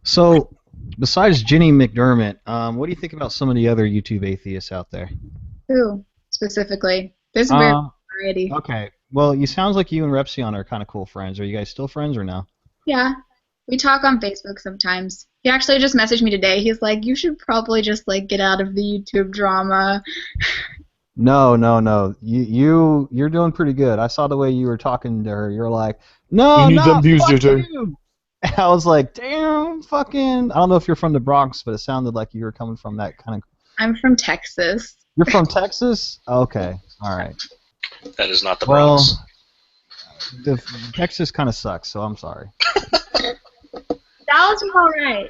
So, besides Jenny McDermott, what do you think about some of the other YouTube atheists out there? Who, specifically? There's a very variety. Okay. Well, it sounds like you and Repsion are kind of cool friends. Are you guys still friends or no? Yeah. We talk on Facebook sometimes. He actually just messaged me today. He's like, you should probably just like get out of the YouTube drama. No. You're doing pretty good. I saw the way you were talking to her. You're like, no, fuck you. And I was like, damn, fucking. I don't know if you're from the Bronx, but it sounded like you were coming from that kind of. I'm from Texas. You're from Texas? Okay, all right. That is not the Bronx. Texas kind of sucks, so I'm sorry. Dallas is all right.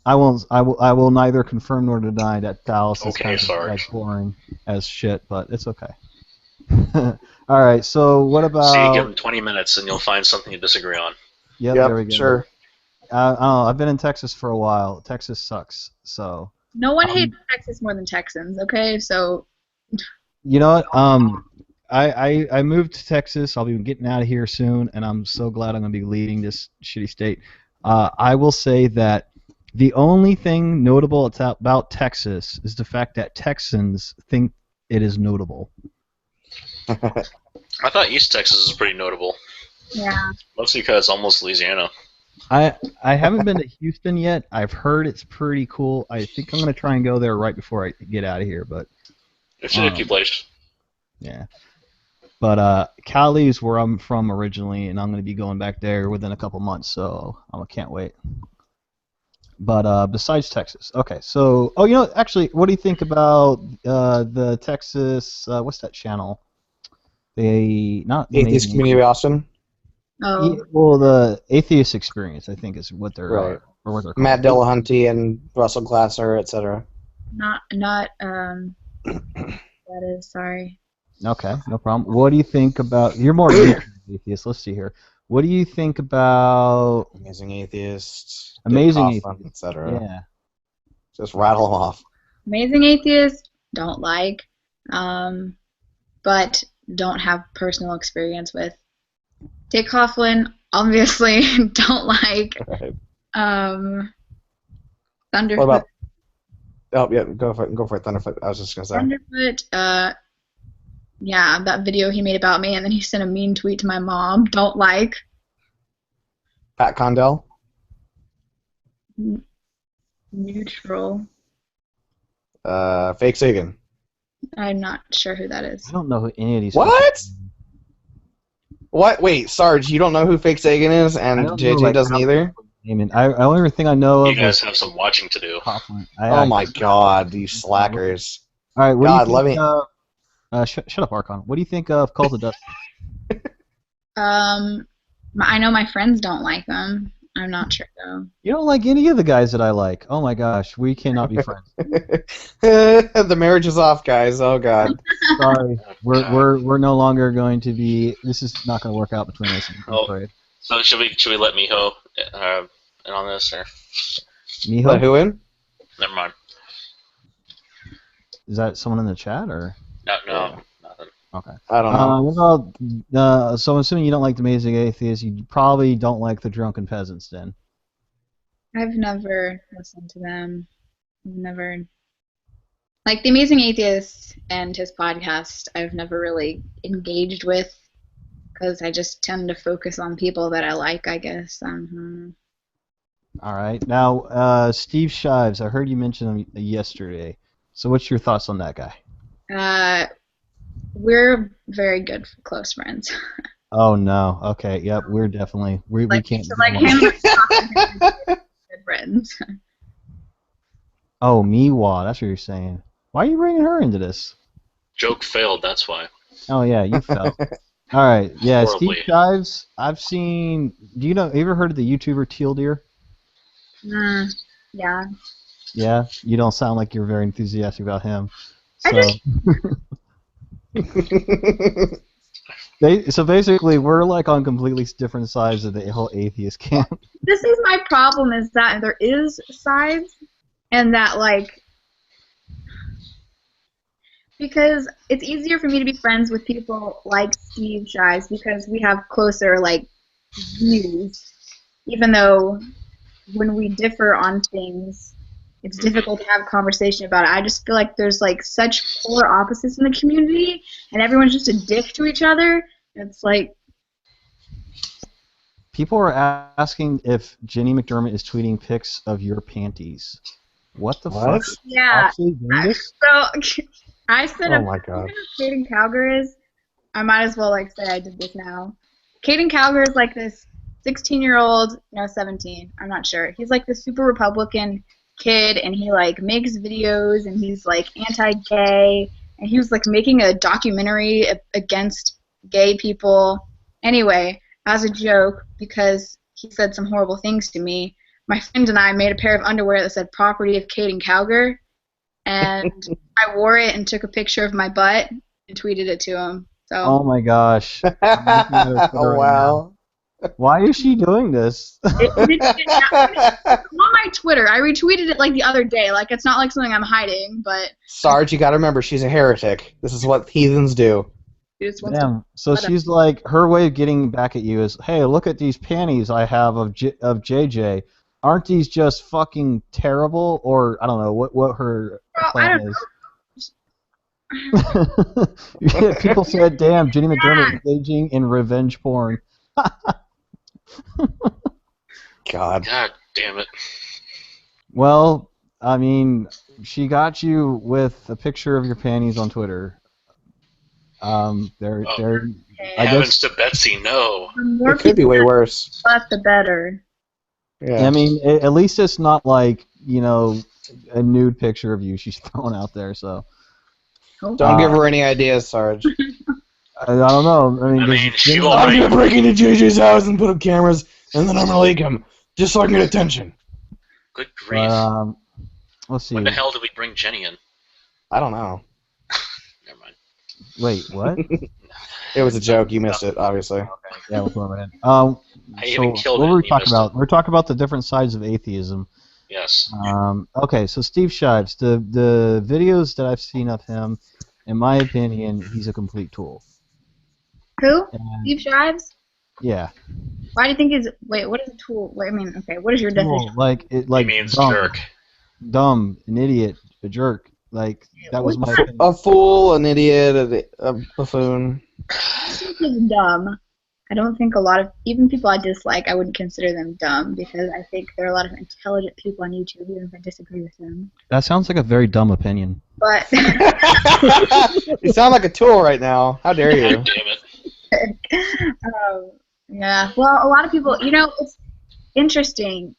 I will neither confirm nor deny that Dallas is kind of as boring as shit, but it's okay. All right, so what about? See, give them 20 minutes and you'll find something to disagree on. Yep, there we go. Sure. I don't know, I've been in Texas for a while. Texas sucks, so. No one hates Texas more than Texans, okay? So. You know what? I moved to Texas. I'll be getting out of here soon, and I'm so glad I'm going to be leaving this shitty state. I will say that the only thing notable about Texas is the fact that Texans think it is notable. I thought East Texas is pretty notable. Yeah. Mostly because it's almost Louisiana. I haven't been to Houston yet. I've heard it's pretty cool. I think I'm going to try and go there right before I get out of here, but. It's a cute place. Yeah. But Cali is where I'm from originally, and I'm going to be going back there within a couple months, so I can't wait. But besides Texas, okay. So, actually, what do you think about the Texas? What's that channel? Atheist Community of Austin. Oh. Well, the Atheist Experience, I think, is what they're right. Or what they're called. Matt Dillahunty and Russell Glasser, etc. Not that is, sorry. Okay, no problem. What do you think about? You're more atheist. Let's see here. What do you think about Amazing Atheist, Amazing Atheist, etc.? Yeah. Just rattle them off. Amazing Atheist, don't like, but don't have personal experience with. Dick Coughlin, obviously, don't like. Right. Thunderfoot. What about? Oh yeah, go for it, Thunderfoot. I was just gonna say. Thunderfoot, yeah, that video he made about me, and then he sent a mean tweet to my mom. Don't like. Pat Condell. Neutral. Fake Sagan. I'm not sure who that is. I don't know who any of these. What? people are. What? Wait, Sarge, you don't know who Fake Sagan is, I and don't know, JJ like, doesn't how either? The only thing I know You of guys was have some watching to do. Coughlin. Oh my God, you slackers! All right, what God, do you let think? me. Shut up, Archon. What do you think of Cult of Dust? I know my friends don't like them. I'm not sure though. You don't like any of the guys that I like. Oh my gosh, we cannot be friends. The marriage is off, guys. Oh God. Sorry, God. we're no longer going to be. This is not going to work out between us. I'm Oh. afraid. So should we let Miho in on this, or Miho, Let who in? never mind? is that someone in the chat or? No, Yeah. nothing. Okay. I don't know. What about? So I'm assuming you don't like the Amazing Atheist. You probably don't like the Drunken Peasants, then. I've never listened to them. I've never like the Amazing Atheist and his podcast. I've never really engaged with because I just tend to focus on people that I like. I guess. All right. Now, Steve Shives. I heard you mention him yesterday. So what's your thoughts on that guy? We're very good close friends. Oh no. Okay. Yep. We're definitely we Like, can't. so like him, good friends. Oh, Miwa. That's what you're saying. Why are you bringing her into this? Joke failed. That's why. Oh yeah, you fell. All right. Yeah, Horribly. Steve Shives. I've seen. Do you know? Have you ever heard of the YouTuber Teal Deer? Yeah. Yeah. You don't sound like you're very enthusiastic about him. I So. just- So basically, we're like on completely different sides of the whole atheist camp. This is my problem is that there is sides and that like because it's easier for me to be friends with people like Steve Shives because we have closer like views even though when we differ on things it's difficult to have a conversation about it. I just feel like there's like such polar opposites in the community and everyone's just a dick to each other. It's like People are asking if Jenny McDermott is tweeting pics of your panties. What the What? fuck? yeah. Actually doing this? So I said Oh my God. Caden Cowger is. I might as well like say I did this now. Caden Cowger is like this 16-year-old, no 17, I'm not sure. He's like this super Republican kid and he like makes videos and he's like anti-gay and he was like making a documentary against gay people. Anyway, as a joke because he said some horrible things to me, my friend and I made a pair of underwear that said property of Caden Cowger and I wore it and took a picture of my butt and tweeted it to him. So Oh my gosh. I'm looking at her Twitter Oh right wow. now. Why is she doing this? it's on my Twitter. I retweeted it like the other day. Like it's not like something I'm hiding, but Sarge, you gotta remember, she's a heretic. This is what heathens do. he just wants to. Damn. So she's like, her way of getting back at you is, hey, look at these panties I have of JJ. Aren't these just fucking terrible? Or I don't know what her Well, I plan don't is. Yeah, people said, damn, Jenny McDermott engaging in revenge porn. God. God damn it. Well, I mean, she got you with a picture of your panties on Twitter. They're I Heavens guess. to Betsy, no. The more It could be people way worse. but the better. Yeah. I mean, at least it's not like, you know, a nude picture of you she's throwing out there. So Don't give her any ideas, Sarge. I don't know. I mean, She will I'm gonna bring. break into JJ's house and put up cameras, and then I'm gonna leak them, just so I can get attention. Good grief. Let's see. When the hell did we bring Jenny in? I don't know. Never mind. Wait, what? It was a joke. You missed it, obviously. Yeah, we'll go right in. I So even killed what it. were we You talking missed about? it. We were talking about the different sides of atheism. Yes. Okay, so Steve Shives, the videos that I've seen of him, in my opinion, he's a complete tool. Who? And, Steve Shives? yeah. Why do you think he's? Wait, what is a tool? Wait, I mean, okay, what is your definition? Tool, like He means jerk. dumb, an idiot, a jerk. Like, that was my opinion. A fool, an idiot, a buffoon. I think he's dumb. I don't think a lot of, even people I dislike, I wouldn't consider them dumb because I think there are a lot of intelligent people on YouTube, even if I disagree with them. That sounds like a very dumb opinion. But You sound like a tool right now. How dare you? God damn it. yeah, well, a lot of people, it's interesting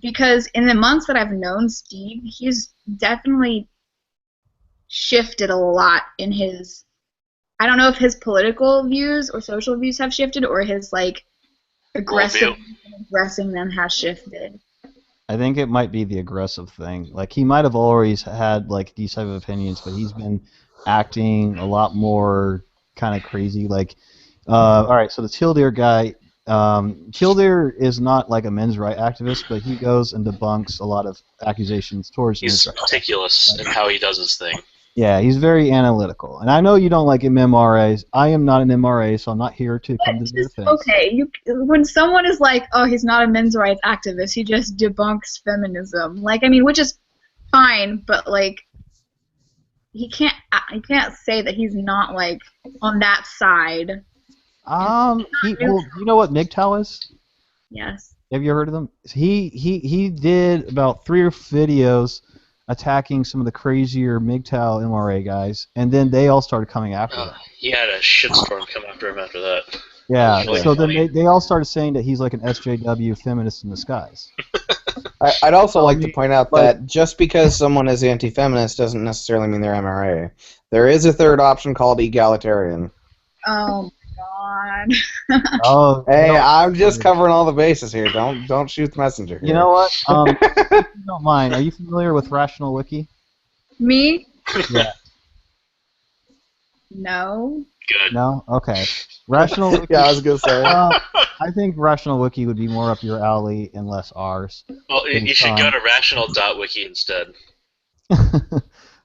because in the months that I've known Steve, he's definitely shifted a lot in his, I don't know if his political views or social views have shifted or his aggressing them has shifted. I think it might be the aggressive thing. Like, he might have always had like these type of opinions, but he's been acting a lot more kind of crazy. Like, all right, so the Killdeer guy, Killdeer is not like a men's rights activist, but he goes and debunks a lot of accusations towards He's men's rights. meticulous in how he does his thing. Yeah, he's very analytical. And I know you don't like MRAs. I am not an MRA, so I'm not here to come to your defense. Okay, when someone is like, oh, he's not a men's rights activist, he just debunks feminism. Like, I mean, which is fine, but like, you can't say that he's not like on that side. Well, you know what MGTOW is? Yes. Have you heard of them? He did about 3 or 4 videos attacking some of the crazier MGTOW MRA guys, and then they all started coming after him. He had a shitstorm come after him after that. Yeah, Really so funny. then they all started saying that he's like an SJW feminist in disguise. I'd also like to point out that just because someone is anti-feminist doesn't necessarily mean they're MRA. There is a third option called egalitarian. Oh my god. Oh, Hey, I'm just covering all the bases here. Don't shoot the messenger here. you know what? If you don't mind, are you familiar with Rational Wiki? Me? Yeah. No. Good. No? Okay. Rational Wiki. Yeah, I was gonna say. I think Rational Wiki would be more up your alley and less ours. Well, you should go to rational.wiki instead.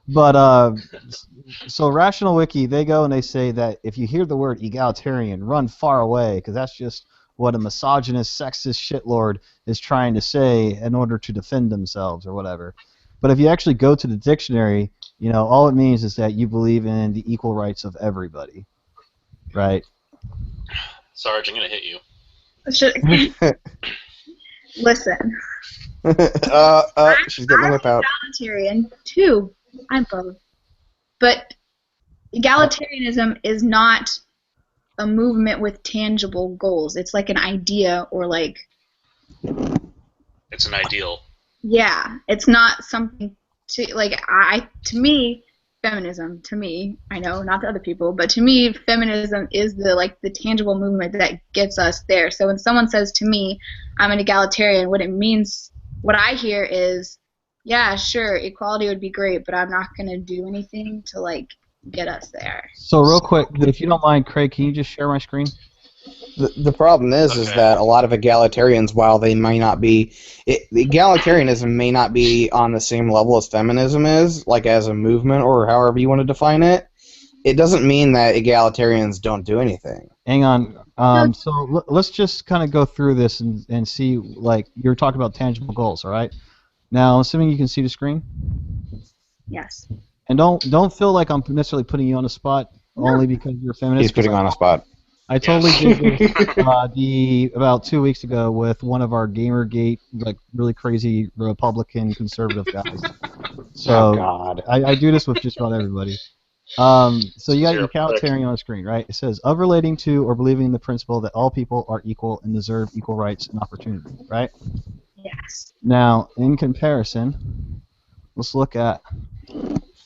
But so Rational Wiki, they go and they say that if you hear the word egalitarian, run far away because that's just what a misogynist, sexist shitlord is trying to say in order to defend themselves or whatever. But if you actually go to the dictionary, all it means is that you believe in the equal rights of everybody, right? Sarge, I'm gonna hit you. Listen. She's getting the whip out. Egalitarian too. I'm both. But egalitarianism is not a movement with tangible goals. It's like an idea or like. It's an ideal. Yeah, it's not something to like. To me, feminism. To me, I know not to other people, but to me, feminism is the tangible movement that gets us there. So when someone says to me, "I'm an egalitarian," what it means, what I hear is, yeah, sure, equality would be great, but I'm not gonna do anything to get us there. So real quick, if you don't mind, Craig, can you just share my screen? The problem is that a lot of egalitarians, while they may not be, egalitarianism may not be on the same level as feminism is, like as a movement or however you want to define it. It doesn't mean that egalitarians don't do anything. Hang on. So let's just kind of go through this and see, like, you're talking about tangible goals, all right? Now, assuming you can see the screen. Yes. And don't feel like I'm necessarily putting you on the spot only because you're a feminist. He's putting on a spot. I totally did this about 2 weeks ago with one of our Gamergate, really crazy Republican conservative guys. So Oh, God. I do this with just about everybody. So you got your egalitarian on the screen, right? It says, of relating to or believing in the principle that all people are equal and deserve equal rights and opportunity, right? Yes. Now, in comparison, let's look at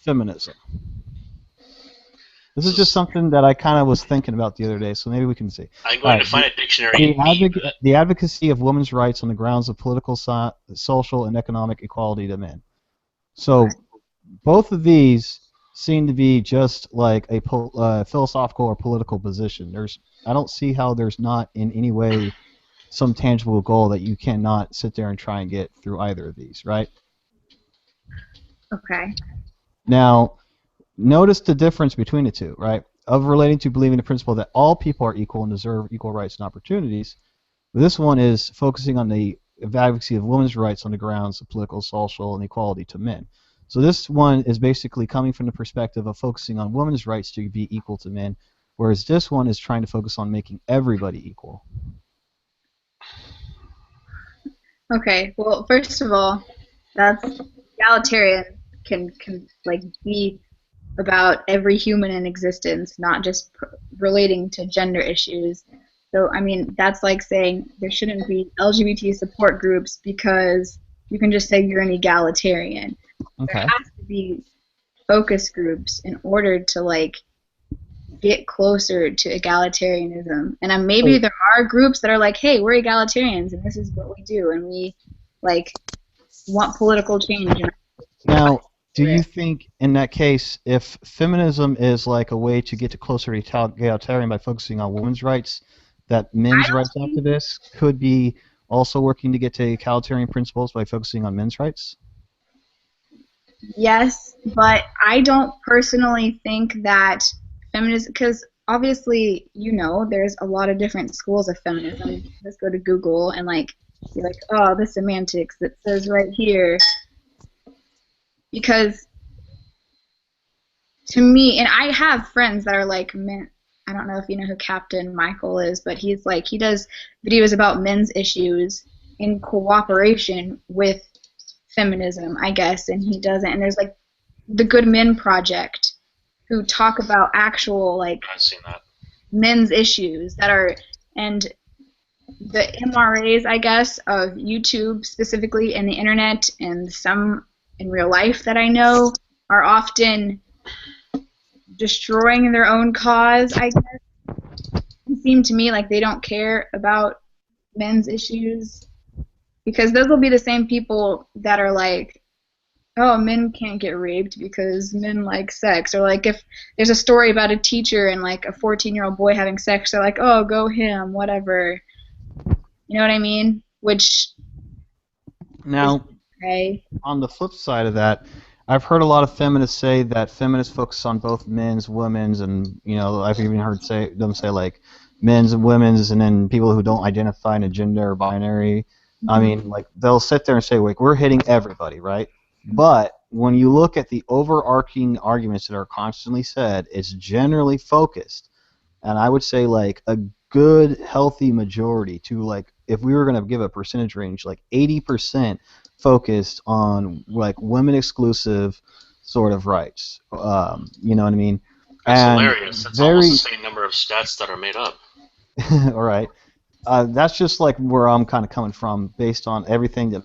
feminism. This is just something that I kind of was thinking about the other day, so maybe we can see. I'm going to find a dictionary. The advocacy of women's rights on the grounds of political, social, and economic equality to men. So both of these seem to be just like a philosophical or political position. I don't see how there's not in any way some tangible goal that you cannot sit there and try and get through either of these, right? Okay. Now, notice the difference between the two, right? Of relating to believing the principle that all people are equal and deserve equal rights and opportunities. This one is focusing on the advocacy of women's rights on the grounds of political, social, and equality to men. So this one is basically coming from the perspective of focusing on women's rights to be equal to men, whereas this one is trying to focus on making everybody equal. Okay, well, first of all, that's egalitarian can like be about every human in existence, not just relating to gender issues. So, I mean, that's like saying there shouldn't be LGBT support groups because you can just say you're an egalitarian. There Okay. has to be focus groups in order to like get closer to egalitarianism. And maybe there are groups that are like, hey, we're egalitarians and this is what we do, and we like want political change. Now, do you think in that case, if feminism is like a way to get closer to egalitarian by focusing on women's rights, that men's rights activists could be also working to get to egalitarian principles by focusing on men's rights? Yes, but I don't personally think that feminism, because obviously, you know, there's a lot of different schools of feminism. Just go to Google and like be like, oh, the semantics that says right here. Because to me, and I have friends that are like men. I don't know if you know who Captain Michael is, but he's like he does videos about men's issues in cooperation with feminism, I guess, and he doesn't. And there's like the Good Men Project, who talk about actual like I've seen that. men's issues that are, and the MRAs, I guess, of YouTube specifically and the internet and some in real life that I know are often destroying their own cause, I guess. It seems to me like they don't care about men's issues because those will be the same people that are like, oh, men can't get raped because men like sex. Or like if there's a story about a teacher and like a 14-year-old boy having sex, they're like, oh, go him, whatever. You know what I mean? Which Now, okay. on the flip side of that, I've heard a lot of feminists say that feminists focus on both men's, women's, and I've even heard them say like men's and women's, and then people who don't identify in a gender or binary. I mean, like they'll sit there and say like we're hitting everybody, right? But when you look at the overarching arguments that are constantly said, it's generally focused, and I would say like a good healthy majority to like if we were going to give a percentage range, like 80% focused on like women exclusive sort of rights. You know what I mean? That's and hilarious. That's almost the same number of stats that are made up. All right. That's just like where I'm kind of coming from based on everything that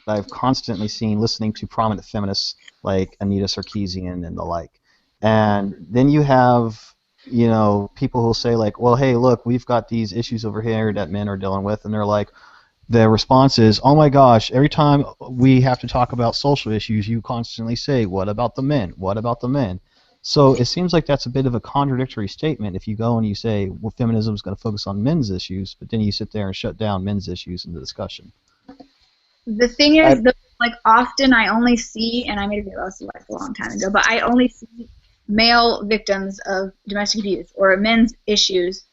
I've constantly seen listening to prominent feminists like Anita Sarkeesian and the like. And then you have, people who'll say like, well, hey, look, we've got these issues over here that men are dealing with, and they're like, the response is, oh my gosh, every time we have to talk about social issues, you constantly say, what about the men? What about the men? So it seems like that's a bit of a contradictory statement if you go and you say, well, feminism is going to focus on men's issues, but then you sit there and shut down men's issues in the discussion. The thing is, like often I only see, and I made a video about this like a long time ago, but I only see male victims of domestic abuse or men's issues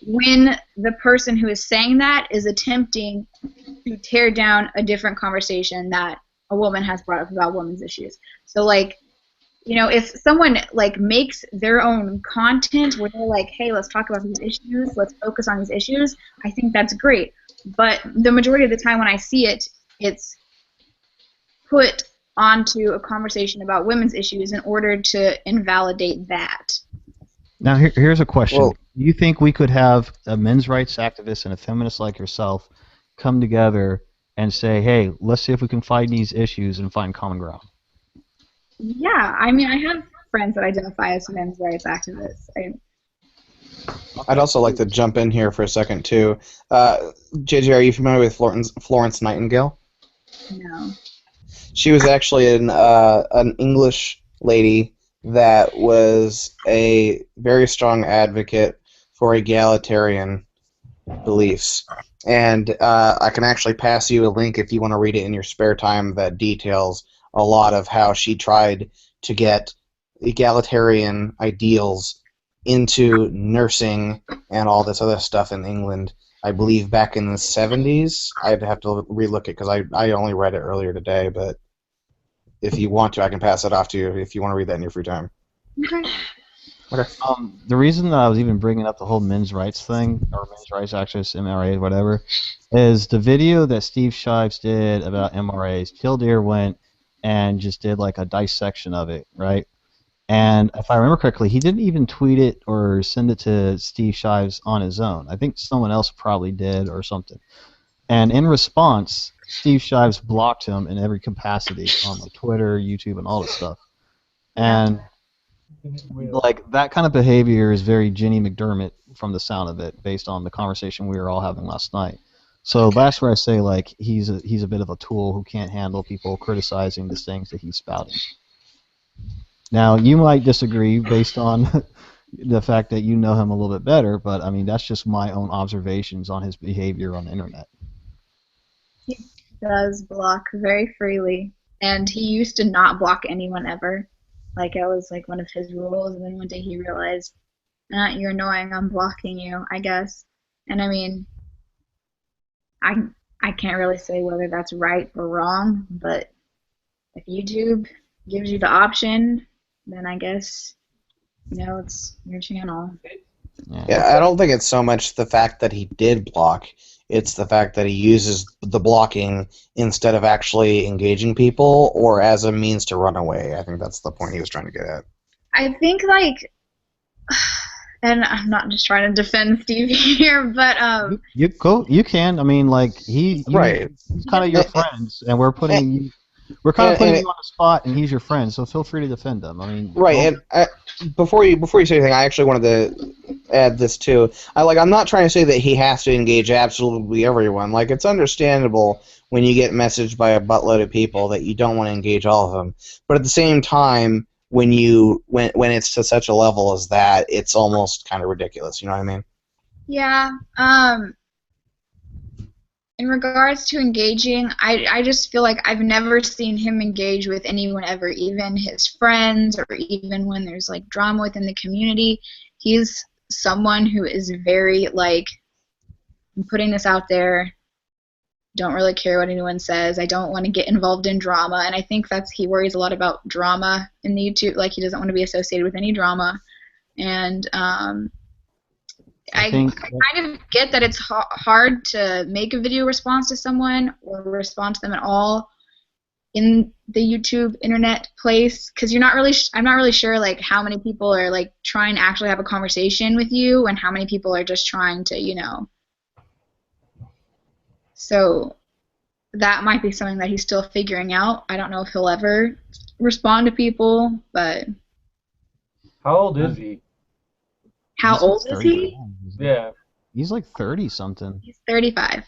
when the person who is saying that is attempting to tear down a different conversation that a woman has brought up about women's issues. So like, if someone like makes their own content where they're like, hey, let's talk about these issues, let's focus on these issues, I think that's great. But the majority of the time when I see it, it's put onto a conversation about women's issues in order to invalidate that. Now, here's a question. Well, Do you think we could have a men's rights activist and a feminist like yourself come together and say, hey, let's see if we can find these issues and find common ground? Yeah, I mean, I have friends that identify as men's rights activists. I'd also like to jump in here for a second, too. JJ, are you familiar with Florence Nightingale? No. She was actually an English lady that was a very strong advocate for egalitarian beliefs. And I can actually pass you a link if you want to read it in your spare time that details a lot of how she tried to get egalitarian ideals into nursing and all this other stuff in England, I believe back in the 70s. I'd have to relook it because I only read it earlier today, but if you want to, I can pass it off to you if you want to read that in your free time. Okay. Okay. The reason that I was even bringing up the whole men's rights thing, or men's rights activists, MRAs, whatever, is the video that Steve Shives did about MRAs. Killdeer went and just did like a dissection of it, right? And if I remember correctly, he didn't even tweet it or send it to Steve Shives on his own. I think someone else probably did or something. And in response, Steve Shives blocked him in every capacity on like Twitter, YouTube, and all this stuff. Yeah. And like that kind of behavior is very Ginny McDermott from the sound of it, based on the conversation we were all having last night. So that's where I say like he's a bit of a tool who can't handle people criticizing the things that he's spouting. Now you might disagree based on the fact that you know him a little bit better, but I mean that's just my own observations on his behavior on the internet. He does block very freely, and he used to not block anyone ever. Like, it was like one of his rules, and then one day he realized, you're annoying, I'm blocking you, I guess. And I mean, I can't really say whether that's right or wrong, but if YouTube gives you the option, then I guess, it's your channel. Yeah, I don't think it's so much the fact that he did block. It's the fact that he uses the blocking instead of actually engaging people or as a means to run away. I think that's the point he was trying to get at. I think, like, and I'm not just trying to defend Steve here, but you can. I mean, like he's kind of your friends, and we're putting you on the spot, and he's your friend, so feel free to defend him. I mean, right. And before you say anything, I actually wanted to add this too. I'm not trying to say that he has to engage absolutely everyone. Like, it's understandable when you get messaged by a buttload of people that you don't want to engage all of them, but at the same time, when it's to such a level as that, it's almost kind of ridiculous. You know what I mean? Yeah. In regards to engaging, I just feel like I've never seen him engage with anyone ever, even his friends or even when there's like drama within the community. He's someone who is very like, I'm putting this out there, don't really care what anyone says, I don't want to get involved in drama, and I think he worries a lot about drama in the YouTube, like he doesn't want to be associated with any drama, and I kind of get that it's hard to make a video response to someone or respond to them at all in the YouTube internet place, because I'm not really sure like how many people are like trying to actually have a conversation with you and how many people are just trying to, so that might be something that he's still figuring out. I don't know if he'll ever respond to people, but how old is he? How old is he? Yeah. He's like 30-something. He's 35.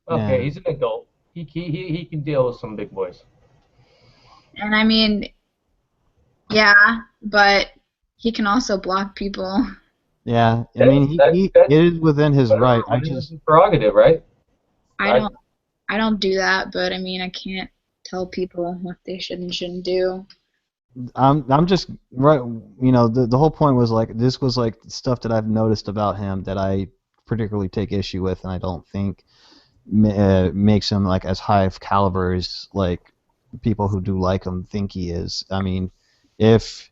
Okay, Yeah. he's an adult. He can deal with some big boys. And I mean, yeah, but he can also block people. Yeah, I mean, he it is within his right. It's prerogative, right? I don't do that, but I mean, I can't tell people what they should and shouldn't do. I'm just right. The whole point was like this was like stuff that I've noticed about him that I particularly take issue with, and I don't think makes him like as high of caliber as like people who do like him think he is. I mean, if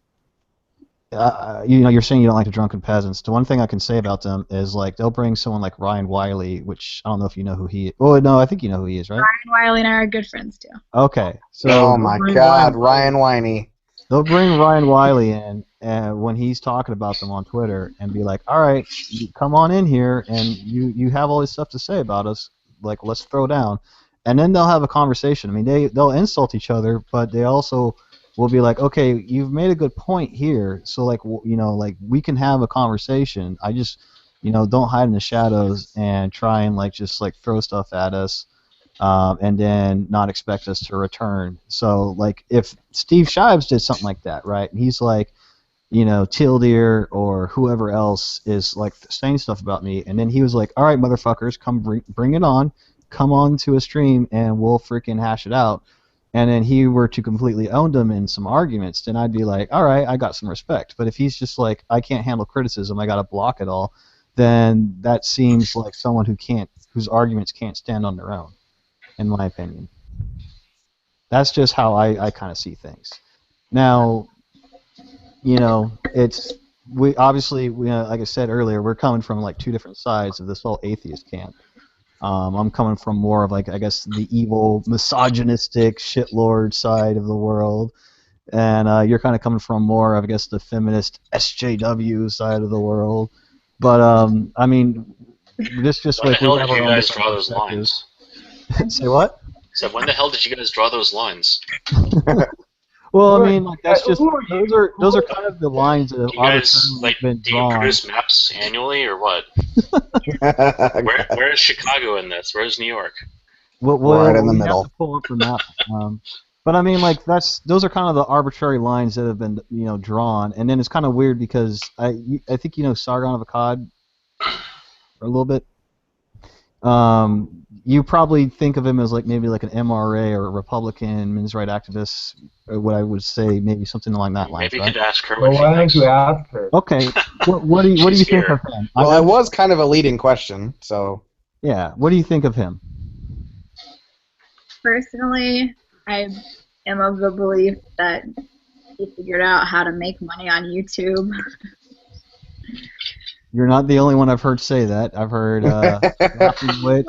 you're saying you don't like the drunken peasants, the one thing I can say about them is like they'll bring someone like Ryan Wiley, which I don't know if you know who he is. Oh no, I think you know who he is, right? Ryan Wiley and I are good friends too. Okay, so oh my God, Ryan Wiley. They'll bring Ryan Wiley in when he's talking about them on Twitter and be like, all right, come on in here and you have all this stuff to say about us, like let's throw down. And then they'll have a conversation. I mean, they'll insult each other, but they also will be like, okay, you've made a good point here, so like like we can have a conversation. I just don't hide in the shadows and try and like just like throw stuff at us. And then not expect us to return. So, like, if Steve Shives did something like that, right, and he's like, Tildeer or whoever else is, like, saying stuff about me, and then he was like, all right, motherfuckers, come bring it on, come on to a stream, and we'll freaking hash it out, and then he were to completely own them in some arguments, then I'd be like, all right, I got some respect. But if he's just like, I can't handle criticism, I got to block it all, then that seems like someone whose arguments can't stand on their own. In my opinion. That's just how I kind of see things. Now, we obviously, like I said earlier, we're coming from like two different sides of this whole atheist camp. I'm coming from more of like, I guess, the evil, misogynistic shitlord side of the world, and you're kind of coming from more of, I guess, the feminist SJW side of the world. But I mean, this just When the like we hell have did our you own guys different draw those perspectives. lines? Say what? So when the hell did you guys draw those lines? Well, I Who are mean, you? like that's just Who are you? those are kind of the lines that have Do you guys arbitrarily been do you drawn. produce maps annually or what? Where is Chicago in this? Where's New York? Right in the We middle. have to pull up the map. But I mean, like those are kind of the arbitrary lines that have been drawn, and then it's kind of weird because I think Sargon of Akkad a little bit. You probably think of him as like maybe like an MRA or a Republican men's rights activist, or what I would say maybe something along that line. Maybe you Right? could ask her Well, what she why don't thinks. you ask her? Okay. What do you She's think here. of him? Well, it was kind of a leading question, so. Yeah. What do you think of him? Personally, I am of the belief that he figured out how to make money on YouTube. You're not the only one I've heard say that. I've heard Laughing Witch.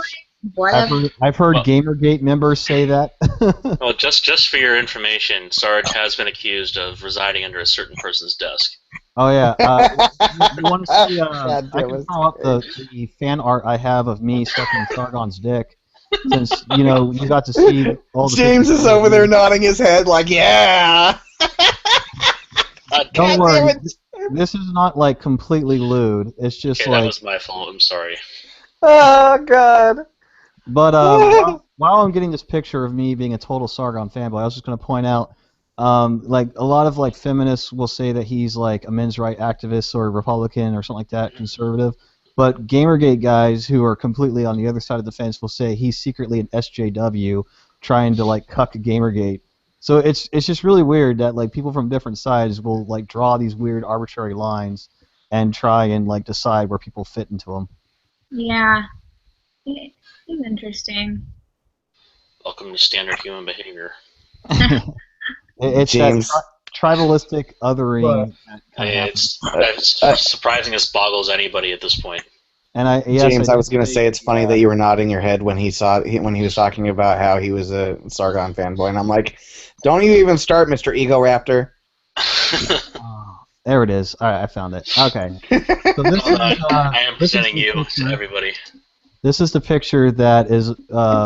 Whatever. I've heard Well- Gamergate members say that. Well, just for your information, Sarge has been accused of residing under a certain person's desk. Oh yeah. You want to see? God I damn can it. throw up the fan art I have of me sucking Sargon's dick. Since you got to see all the James pictures is of over me. there nodding his head like, yeah! Don't God worry. damn it. This is not like completely lewd. It's just Okay, that like. was my fault. I'm sorry. Oh, God. But while I'm getting this picture of me being a total Sargon fanboy, I was just going to point out, like a lot of like feminists will say that he's like a men's rights activist or a Republican or something like that, conservative. But Gamergate guys who are completely on the other side of the fence will say he's secretly an SJW trying to like cuck Gamergate. So it's just really weird that like people from different sides will like draw these weird arbitrary lines and try and like decide where people fit into them. Yeah. He's interesting. Welcome to standard human behavior. It's James. that tribalistic othering. that kinda It's surprising as boggles anybody at this point. And James, I was going going to say it's funny that you were nodding your head when he was talking about how he was a Sargon fanboy, and I'm like, don't you even start, Mr. Ego Raptor. There it is. All right, I found it. Okay. So this is, I am this is presenting the you picture. to everybody. This is the picture that is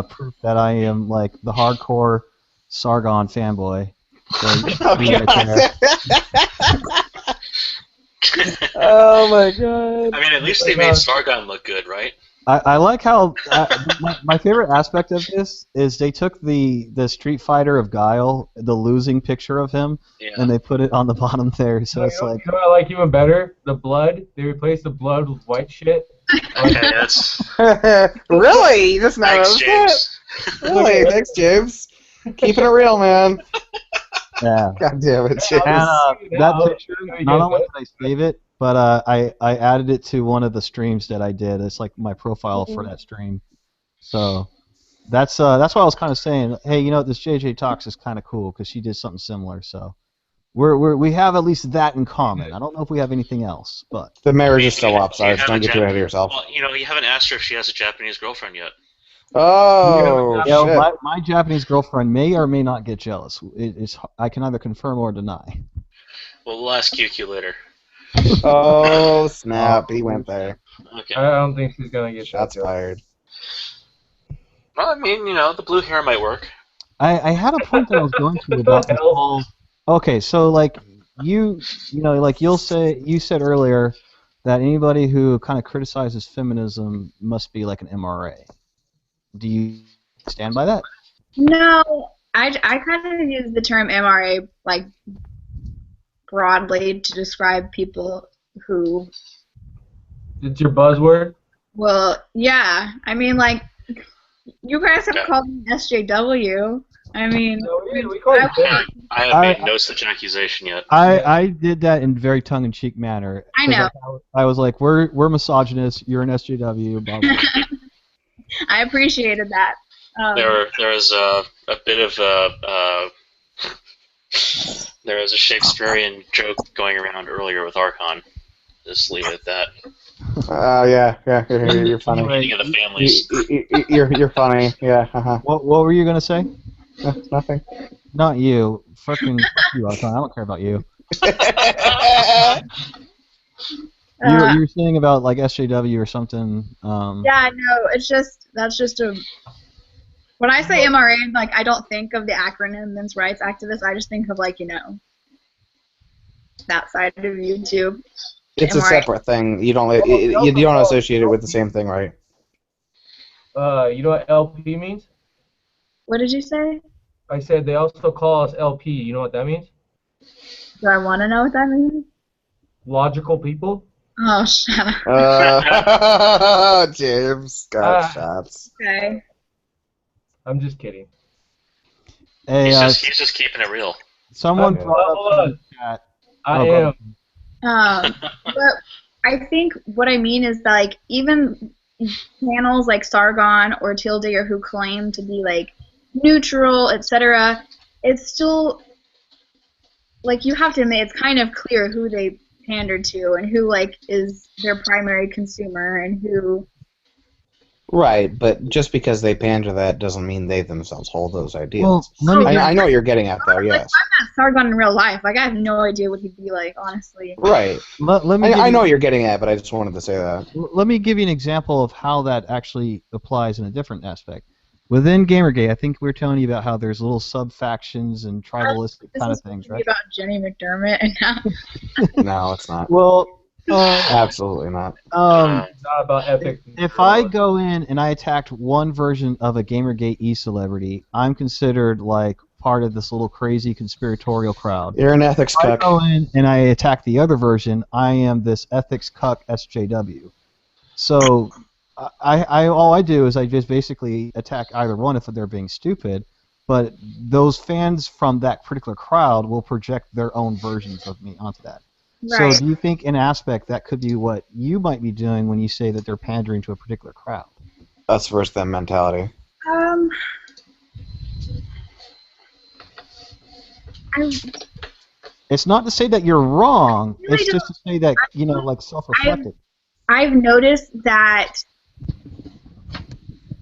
proof that I am like the hardcore Sargon fanboy. So you can Oh, see right there. Oh, my God. I mean, at least they made Sargon look good, right? I like how my favorite aspect of this is they took the Street Fighter of Guile, the losing picture of him, Yeah. and they put it on the bottom there. So it's like, You know what I like even better? The blood. They replaced the blood with white shit. Okay, that's Really? You just thanks, noticed James. it? Really? Thanks, James. Keeping it real, man. yeah. God damn it, James. And that Yeah, picture, you not get only that. did I save it, but I added it to one of the streams that I did. It's like my profile for that stream. So that's why I was kind of saying, hey, this JJ Talks is kind of cool because she did something similar. So we have at least that in common. I don't know if we have anything else, but The marriage is Do still you- up, do you Sarge. have Don't a get too ahead of yourself. Well, you haven't asked her if she has a Japanese girlfriend yet. Oh, shit. my Japanese girlfriend may or may not get jealous. I can either confirm or deny. Well, we'll ask QQ later. Oh, snap. He went there. Okay. I don't think she's gonna get Shots that. fired. Well, I mean, the blue hair might work. I had a point that I was going to about this whole. Okay, so like you said earlier that anybody who kind of criticizes feminism must be like an MRA. Do you stand by that? No, I kind of use the term MRA like broadly to describe people who It's your buzzword. well, yeah. I mean, like you guys have Yeah. called me SJW. I mean, No, we call it I haven't I- made no such accusation yet. I did that in very tongue-in-cheek manner. I know. 'Cause I was like, we're misogynists. You're an SJW. Blah, blah. I appreciated that. There was a bit of there was a Shakespearean joke going around earlier with Archon. Just leave it at that. Yeah, you're funny. Anyway, Meeting of the families. You're funny. Yeah. What were you gonna say? Nothing. Not you. Fucking fuck you, Archon. I don't care about you. You were saying about like SJW or something. Yeah, no, that's just a. When I say MRA, like I don't think of the acronym men's rights activists. I just think of like that side of YouTube. It's a MRA. separate thing. You don't associate it with the same thing, right? You know what LP means? What did you say? I said they also call us LP. You know what that means? Do I want to know what that means? Logical people. Oh, shut up. James got shots. Okay. I'm just kidding. Hey, He's just keeping it real. someone Okay. brought Hold up on. in the chat. I Oh, am. But I think what I mean is that, like, even channels like Sargon or Teal Digger who claim to be like neutral, etc., it's still like you have to admit it's kind of clear who they pander to and who like is their primary consumer and who. Right, but just because they pander to that doesn't mean they themselves hold those ideas. Well, let me I know what you're getting at, though. Like, Yes. I'm not Sargon in real life. Like I have no idea what he'd be like, honestly. Right. let me I know what you're getting at, but I just wanted to say that. let me give you an example of how that actually applies in a different aspect. Within Gamergate, I think we were telling you about how there's little sub-factions and tribalistic kind of things, right? About Jenny McDermott and now. No, it's not. Well, Absolutely not. It's not about ethics. if I go in and I attacked one version of a Gamergate E-celebrity, I'm considered like part of this little crazy conspiratorial crowd. You're an ethics If I cuck. go in and I attack the other version, I am this ethics cuck SJW. So all I do is I just basically attack either one if they're being stupid, but those fans from that particular crowd will project their own versions of me onto that. Right. So do you think in aspect that could be what you might be doing when you say that they're pandering to a particular crowd? Us versus them mentality. It's not to say that you're wrong. Really It's just to say that, like self-reflective. I've noticed that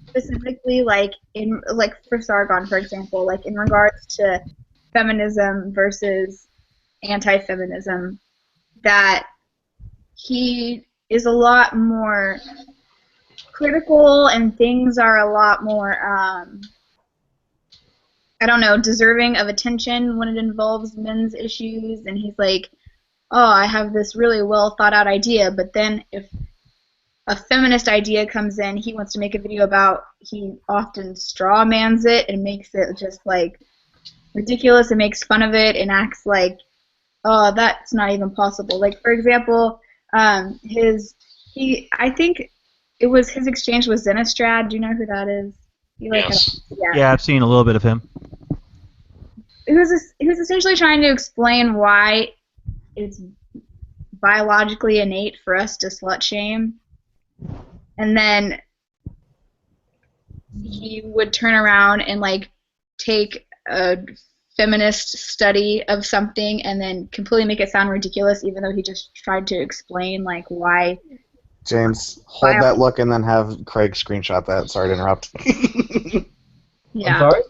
specifically, like for Sargon, for example, like in regards to feminism versus anti-feminism, that he is a lot more critical and things are a lot more I don't know, deserving of attention when it involves men's issues, and he's like, oh, I have this really well thought out idea, but then if a feminist idea comes in, he wants to make a video about, he often straw mans it and makes it just like ridiculous and makes fun of it and acts like, oh, that's not even possible. Like, for example, I think it was his exchange with Zenistrad. Do you know who that is? Yes. Yeah, I've seen a little bit of him. He was essentially trying to explain why it's biologically innate for us to slut shame, and then he would turn around and like take a feminist study of something and then completely make it sound ridiculous, even though he just tried to explain like why. James, hold that look and then have Craig screenshot that. Sorry to interrupt. Yeah. I'm sorry?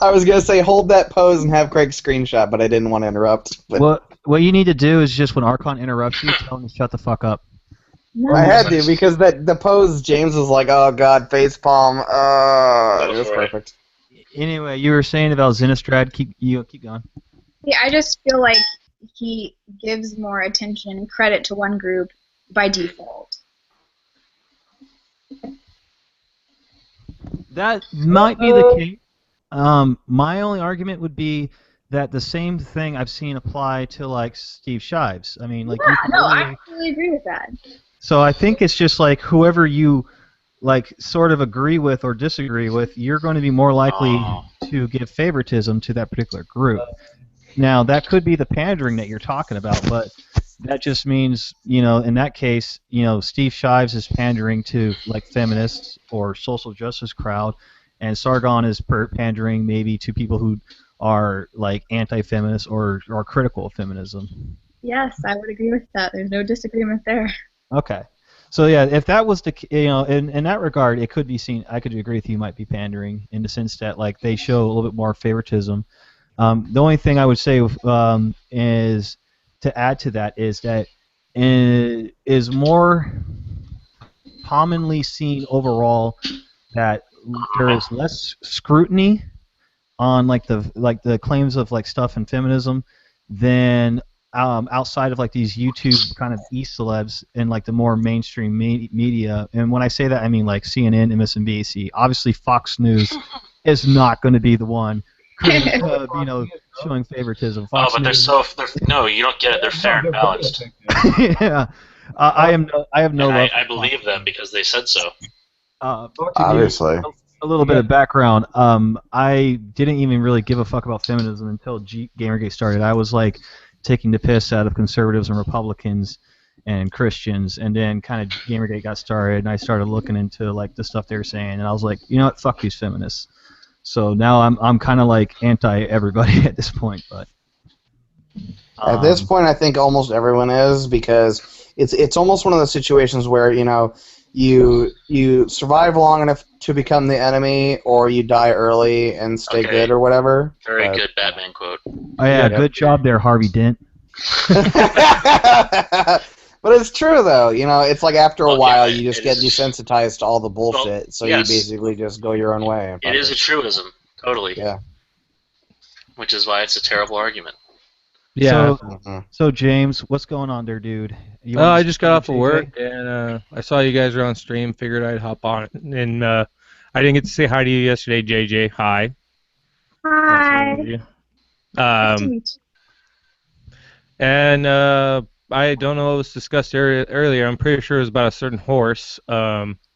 I was going to say hold that pose and have Craig screenshot, but I didn't want to interrupt. But What you need to do is just when Archon interrupts you, tell him to shut the fuck up. No. I had to because the pose, James was like, oh god, facepalm. It was perfect. Anyway, you were saying about Zenistrad. Keep going. Yeah, I just feel like he gives more attention and credit to one group by default. That might be the case. My only argument would be that the same thing I've seen apply to like Steve Shives. I mean, like Yeah, you can no, really- I totally agree with that. So I think it's just like whoever you like sort of agree with or disagree with, you're going to be more likely to give favoritism to that particular group. Now that could be the pandering that you're talking about, but that just means, in that case, Steve Shives is pandering to like feminists or social justice crowd, and Sargon is pandering maybe to people who are like anti-feminist or critical of feminism. Yes, I would agree with that. There's no disagreement there. Okay. So yeah, if that was the, in that regard, it could be seen. I could agree with you. Might be pandering in the sense that like they show a little bit more favoritism. The only thing I would say is to add to that is that it is more commonly seen overall that there is less scrutiny on like the claims of like stuff in feminism than outside of like these YouTube kind of e-celebs and like the more mainstream media. And when I say that, I mean like CNN, MSNBC. Obviously, Fox News is not going to be the one, showing favoritism. Fox but News, no, you don't get it. They're fair and balanced. yeah, I have no love. I believe them because they said so. Obviously. A little bit of background. I didn't even really give a fuck about feminism until Gamergate started. I was like taking the piss out of conservatives and Republicans and Christians, and then kind of Gamergate got started, and I started looking into like the stuff they were saying, and I was like, you know what, fuck these feminists. So now I'm kind of like anti everybody at this point, but at this point, I think almost everyone is, because it's almost one of those situations where you survive long enough to become the enemy, or you die early and stay good or whatever. Very good Batman quote. Oh yeah, good job there, Harvey Dent. But it's true though, it's like after a while you just get desensitized to all the bullshit, so you basically just go your own way. It is a truism, totally. Yeah. Which is why it's a terrible argument. Yeah. So James, what's going on there, dude? I just got off of work and I saw you guys were on stream. Figured I'd hop on it, and I didn't get to say hi to you yesterday, JJ. Hi. Hi. And I don't know what was discussed earlier. I'm pretty sure it was about a certain horse. But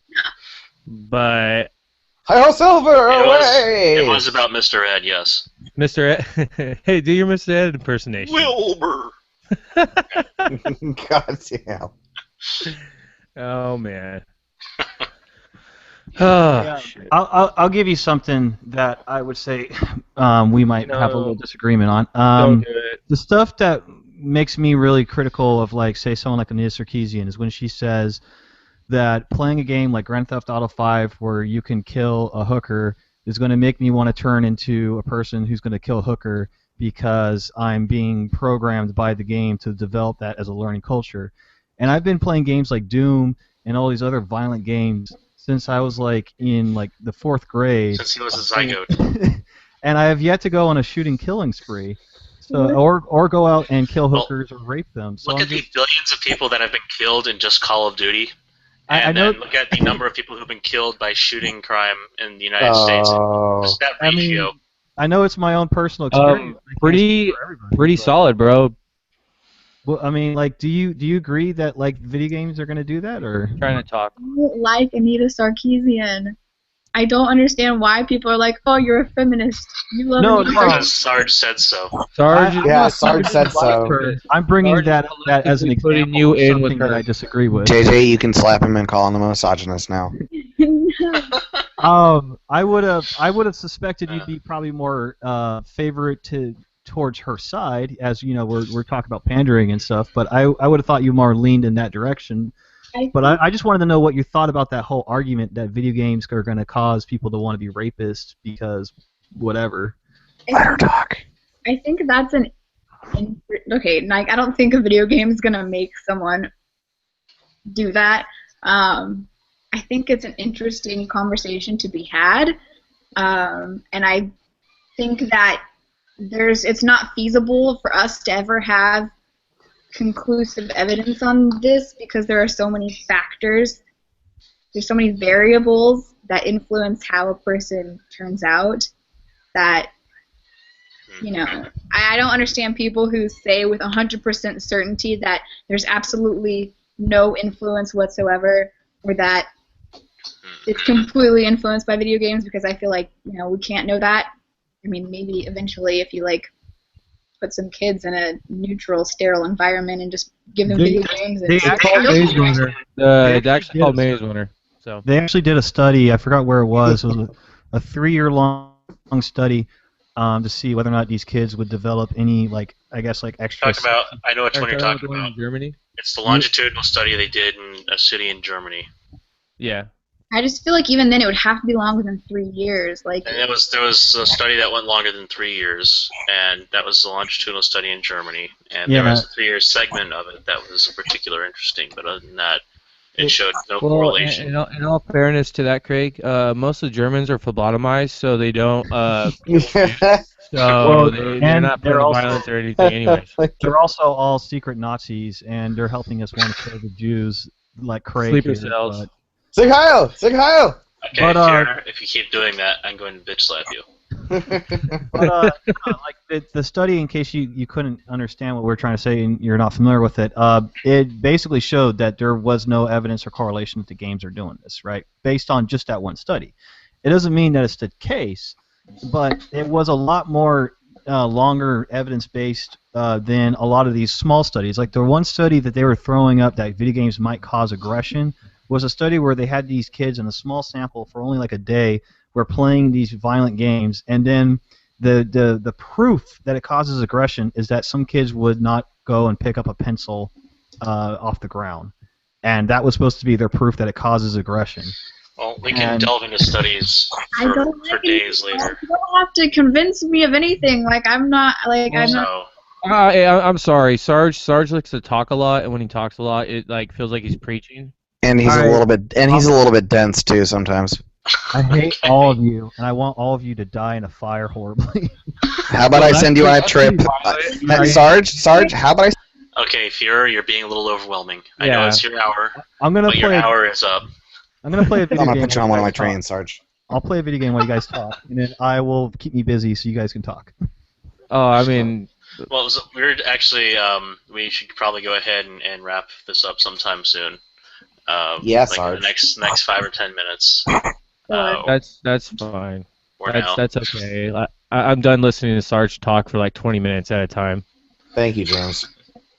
Hi-ho Silver, away! It was about Mr. Ed, yes. Mr. Ed, hey, do your Mr. Ed impersonation. Wilbur. God damn. Oh man. Oh, shit. I'll give you something that I would say we might have a little disagreement on. Don't do it. The stuff that makes me really critical of, like, say, someone like Anita Sarkeesian is when she says that playing a game like Grand Theft Auto 5 where you can kill a hooker is going to make me want to turn into a person who's going to kill a hooker because I'm being programmed by the game to develop that as a learning culture. And I've been playing games like Doom and all these other violent games since I was like in like the 4th grade. Since he was a zygote. And I have yet to go on a shooting killing spree. So, or go out and kill hookers or rape them. So look at the billions of people that have been killed in just Call of Duty. And I know, then look at the number of people who've been killed by shooting crime in the United States. Just that ratio. I know it's my own personal experience. Pretty solid, bro. Well, I mean, like, do you agree that like video games are going to do that, or trying to talk? I don't like Anita Sarkeesian. I don't understand why people are like, "Oh, you're a feminist. You love." No, because Sarge said so. Sarge said so. I'm bringing that as an example you of in something with that I disagree with. JJ, you can slap him and call him a misogynist now. I would have suspected you'd be probably more favorite towards her side, as you know we're talking about pandering and stuff. But I would have thought you more leaned in that direction. But I just wanted to know what you thought about that whole argument that video games are going to cause people to want to be rapists because whatever. Let her talk. I think that's okay. Like, I don't think a video game is going to make someone do that. I think it's an interesting conversation to be had, and I think that it's not feasible for us to ever have conclusive evidence on this because there are so many factors, there's so many variables that influence how a person turns out that, I don't understand people who say with 100% certainty that there's absolutely no influence whatsoever, or that it's completely influenced by video games, because I feel like, we can't know that. I mean, maybe eventually if you, like, put some kids in a neutral, sterile environment and just give them video games. It's called Maze Runner. It's actually called Maze Runner. So they actually did a study. I forgot where it was. It was a 3-year long study to see whether or not these kids would develop any, like, I guess, like extra. Talk about. I know which one you're talking about. about. In Germany? It's the longitudinal study they did in a city in Germany. Yeah. I just feel like even then it would have to be longer than 3 years. Like, And there was a study that went longer than 3 years, and that was the longitudinal study in Germany. And there was a 3-year segment of it that was particularly interesting, but other than that, it showed no correlation. In all fairness to that, Craig, most of the Germans are phlebotomized, so they don't. They're not prone to violence or anything, anyways. They're also all secret Nazis, and they're helping us want to kill the Jews, like Craig. Sleeper cells. Sig Heil! Sig Heil! Okay, But, if you keep doing that, I'm going to bitch slap you. But like the study, in case you couldn't understand what we're trying to say and you're not familiar with it, it basically showed that there was no evidence or correlation that the games are doing this, right? Based on just that one study. It doesn't mean that it's the case, but it was a lot more longer evidence-based than a lot of these small studies. Like the one study that they were throwing up that video games might cause aggression was a study where they had these kids in a small sample for only like a day were playing these violent games, and then the proof that it causes aggression is that some kids would not go and pick up a pencil off the ground, and that was supposed to be their proof that it causes aggression. Well, we can delve into studies for days later. You don't have to convince me of anything. Like, I'm not. I'm sorry, Sarge likes to talk a lot, and when he talks a lot, it like feels like he's preaching. And he's a little bit dense too sometimes. I hate all of you, and I want all of you to die in a fire horribly. How about I send you on a trip? Sarge, how about I... Okay, Fuhrer, you're being a little overwhelming. I know it's your hour, but your hour is up. I'm going to play a video game. I'm going to put you on one of my trains, Sarge. I'll play a video game while you guys talk, and then I will keep me busy so you guys can talk. Oh, I mean... Well, we're actually, we should probably go ahead and wrap this up sometime soon. Sarge. The next 5 or 10 minutes. That's fine. That's okay. I'm done listening to Sarge talk for like 20 minutes at a time. Thank you, James.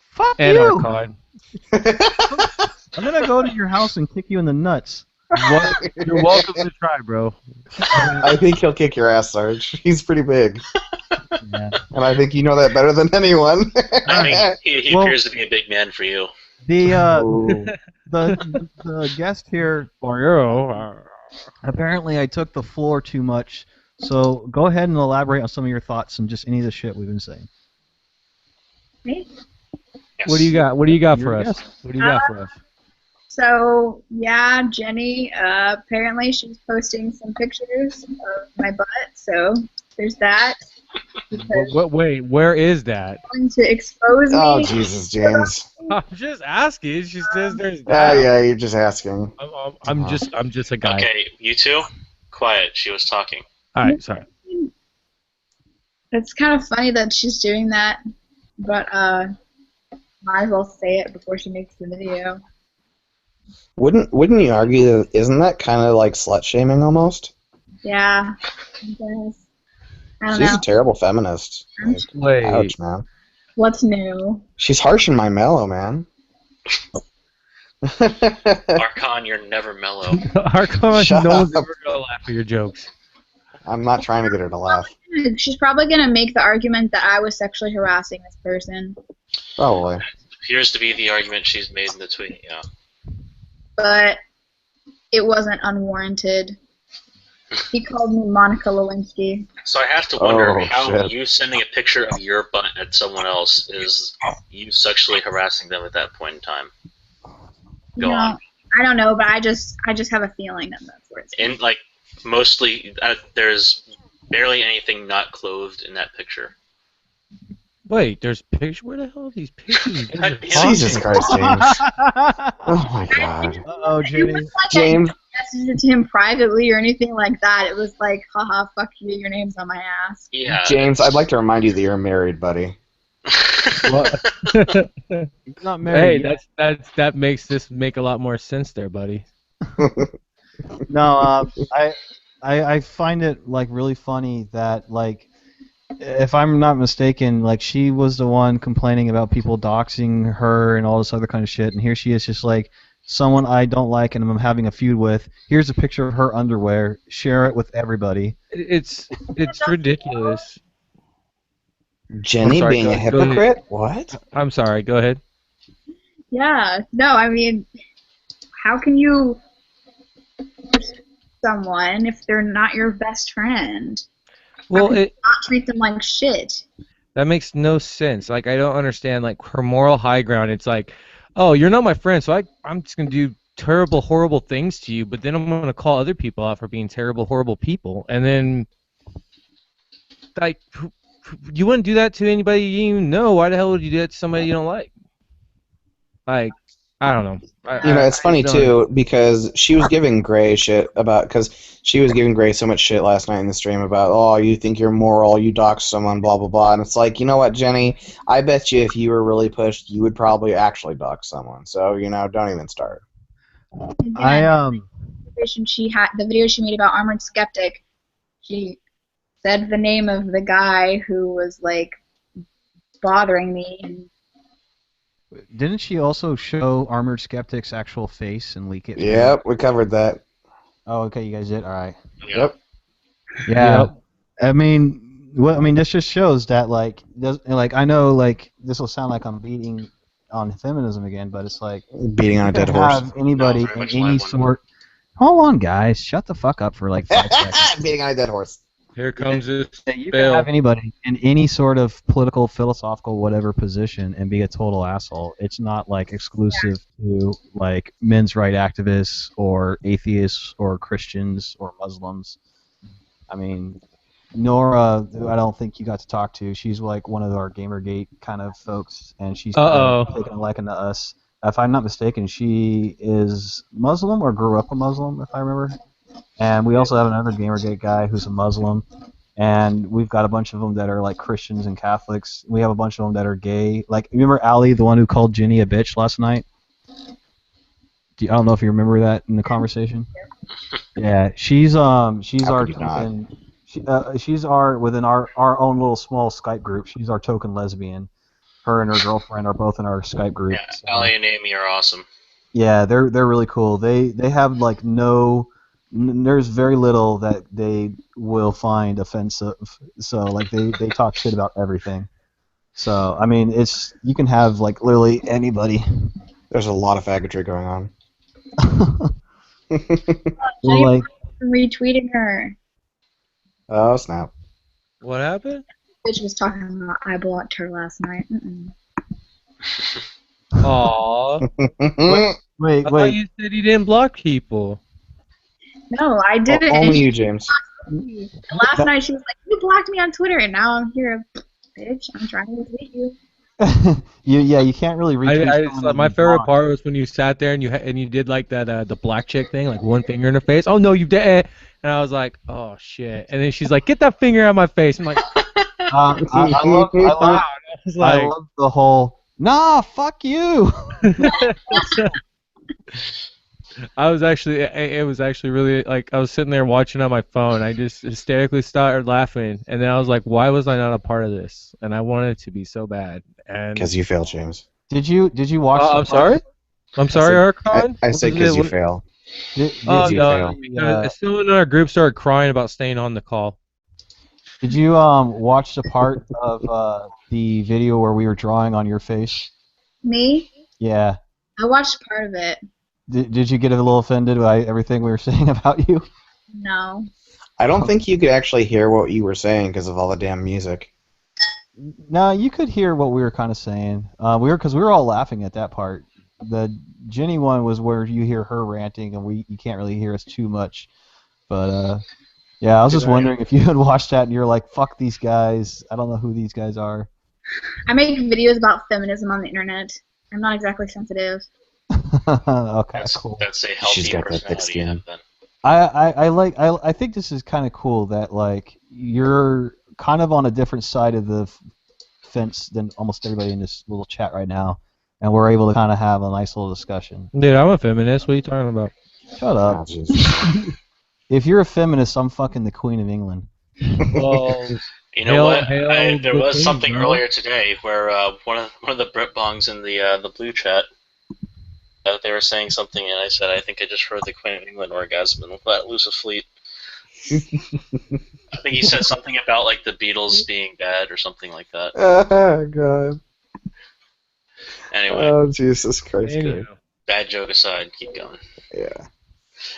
Fuck and you! Archon. I'm gonna go to your house and kick you in the nuts. You're welcome to try, bro. I think he'll kick your ass, Sarge. He's pretty big. Yeah. And I think you know that better than anyone. I think he appears to be a big man for you. The guest here, apparently I took the floor too much, so go ahead and elaborate on some of your thoughts and just any of the shit we've been saying. Me? Yes. What do you got? What do you got for us? What do you got for us? So, yeah, Jenny, apparently she's posting some pictures of my butt, so there's that. Wait, where is that? Going to expose me. Oh, Jesus, James. I'm just asking. She says there's that. Yeah, you're just asking. I'm just a guy. Okay, you two, quiet. She was talking. All right, sorry. It's kind of funny that she's doing that, but might as well say it before she makes the video. Wouldn't you argue that isn't that kind of like slut shaming almost? Yeah, I guess. I don't She's know. a terrible feminist. Wait. Ouch, man. What's new? She's harsh in my mellow, man. Archon, you're never mellow. Archon, Shut no one's up. ever gonna laugh at your jokes. I'm not trying to get her to laugh. She's probably going to make the argument that I was sexually harassing this person. Probably. Appears to be the argument she's made in the tweet, yeah. But it wasn't unwarranted. He called me Monica Lewinsky. So I have to wonder how shit. you sending a picture of your butt at someone else is you sexually harassing them at that point in time. Go on. I don't know, but I just have a feeling that that's where it's And like mostly, there's barely anything not clothed in that picture. Wait, there's pictures. Where the hell are these pictures? Jesus Christ, James. Oh my God. Uh-oh, Jenny. James. Messaged it to him privately or anything like that. It was like, haha, fuck you, your name's on my ass. Yeah. James, I'd like to remind you that you're married, buddy. Not married. Hey, that makes this make a lot more sense there, buddy. No, I find it like really funny that like if I'm not mistaken, like she was the one complaining about people doxing her and all this other kind of shit, and here she is just like someone I don't like and I'm having a feud with. Here's a picture of her underwear. Share it with everybody. It's ridiculous. Jenny sorry, being a go ahead. hypocrite? What? I'm sorry. Go ahead. Yeah. No, I mean, how can you someone if they're not your best friend? Well, How can you not treat them like shit? that makes no sense. Like, I don't understand, like, her moral high ground. It's like, oh, you're not my friend, so I'm just going to do terrible, horrible things to you, but then I'm going to call other people out for being terrible, horrible people. And then, like, you wouldn't do that to anybody you even know. Why the hell would you do that to somebody you don't like? Like, I don't know. It's funny too because she was giving Gray shit because she was giving Gray so much shit last night in the stream about, oh, you think you're moral, you dox someone, blah blah blah, and it's like, you know what, Jenny, I bet you if you were really pushed, you would probably actually dox someone. So don't even start. The video she made about Armored Skeptic, she said the name of the guy who was like bothering me. And didn't she also show Armored Skeptic's actual face and leak it? Yep, we covered that. Oh, okay, you guys did. All right. Yep. Yeah. Yep. I mean, this just shows that I know this will sound like I'm beating on feminism again, but it's like beating on a dead horse. Have anybody No, very in much any live sort. Hold on, guys. Shut the fuck up for like 5 seconds. Beating on a dead horse. Here comes this You can fail. have anybody in any sort of political, philosophical, whatever position and be a total asshole. It's not like exclusive to like men's right activists or atheists or Christians or Muslims. I mean, Nora, who I don't think you got to talk to, she's like one of our Gamergate kind of folks, and she's kind of taken a liking to us. If I'm not mistaken, she is Muslim or grew up a Muslim, if I remember. And we also have another Gamergate guy who's a Muslim, and we've got a bunch of them that are like Christians and Catholics. We have a bunch of them that are gay. Like, remember Ali, the one who called Ginny a bitch last night? I don't know if you remember that in the conversation. Yeah, she's our token. She's within our own little small Skype group. She's our token lesbian. Her and her girlfriend are both in our Skype group. Yeah, so. Allie and Amy are awesome. Yeah, they're really cool. They have like there's very little that they will find offensive. So like they talk shit about everything. So I mean, you can have like literally anybody. There's a lot of faggotry going on. Like retweeting her. Oh snap! What happened? Bitch was talking about I blocked her last night. Aww. Wait. I thought you said you didn't block people. No, I didn't. Only you, James. Last night she was like, "You blocked me on Twitter," and now I'm here, bitch. I'm trying to retweet you. You can't really retweet. My favorite part was when you sat there and you did like that the black chick thing, like one finger in her face. Oh no, you did. And I was like, oh shit. And then she's like, get that finger out of my face. I'm like, I love the whole nah, fuck you. It was actually really, like, I was sitting there watching on my phone. I just hysterically started laughing, and then I was like, why was I not a part of this? And I wanted it to be so bad. And because you failed, James. Did you watch? I'm sorry. I'm sorry, Archon. I said because you fail. Did you fail? Someone in our group started crying about staying on the call. Did you watch the part of the video where we were drawing on your face? Me? Yeah. I watched part of it. Did you get a little offended by everything we were saying about you? No. I don't think you could actually hear what you were saying because of all the damn music. No, you could hear what we were kind of saying. Because we were all laughing at that part. The Jenny one was where you hear her ranting, and you can't really hear us too much. But yeah, I was just wondering if you had watched that and you're like, "Fuck these guys! I don't know who these guys are." I make videos about feminism on the internet. I'm not exactly sensitive. Okay, cool. That's a healthy She's got that thick personality. skin. I think this is kind of cool that like you're kind of on a different side of the fence than almost everybody in this little chat right now, and we're able to kind of have a nice little discussion. Dude, I'm a feminist. What are you talking about? Shut up. Oh, If you're a feminist, I'm fucking the Queen of England. Well, You know what? hail There the was king, something bro. earlier today where one of the Brit bongs in the blue chat they were saying something, and I said, I think I just heard the Queen of England orgasm and let loose a fleet. I think he said something about like the Beatles being bad or something like that. Oh God. Anyway, Oh Jesus Christ. Anyhow. Greg. bad joke aside, keep going. Yeah.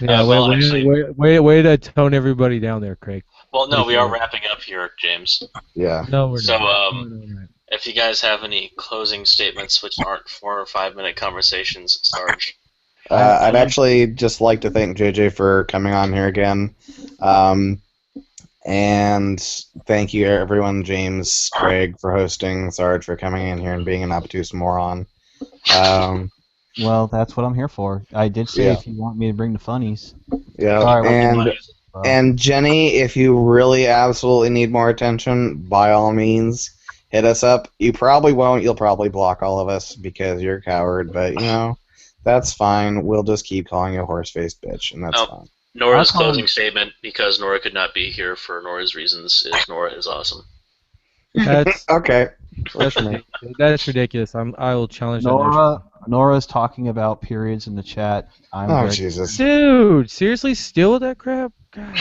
Yeah, well, way, actually- way to tone everybody down there, Craig. Well, no, we are Appreciate it. wrapping up here, James. Yeah. No, we're So, not. No. if you guys have any closing statements which aren't 4 or 5 minute conversations, Sarge. I'd actually just like to thank JJ for coming on here again. And thank you, everyone, James, Craig, for hosting, Sarge, for coming in here and being an obtuse moron. Well, that's what I'm here for. I did say Yeah. if you want me to bring the funnies. Yeah, Sorry, and Jenny, if you really absolutely need more attention, by all means, hit us up. You probably won't. You'll probably block all of us because you're a coward, but, you know, that's fine. We'll just keep calling you a horse-faced bitch, and that's fine. Nora's I'll call closing statement, because Nora could not be here for Nora's reasons, is Nora is awesome. That's Okay. that's ridiculous. I will challenge that notion. Nora's talking about periods in the chat. Oh, Jesus. Dude, seriously, still with that crap? God,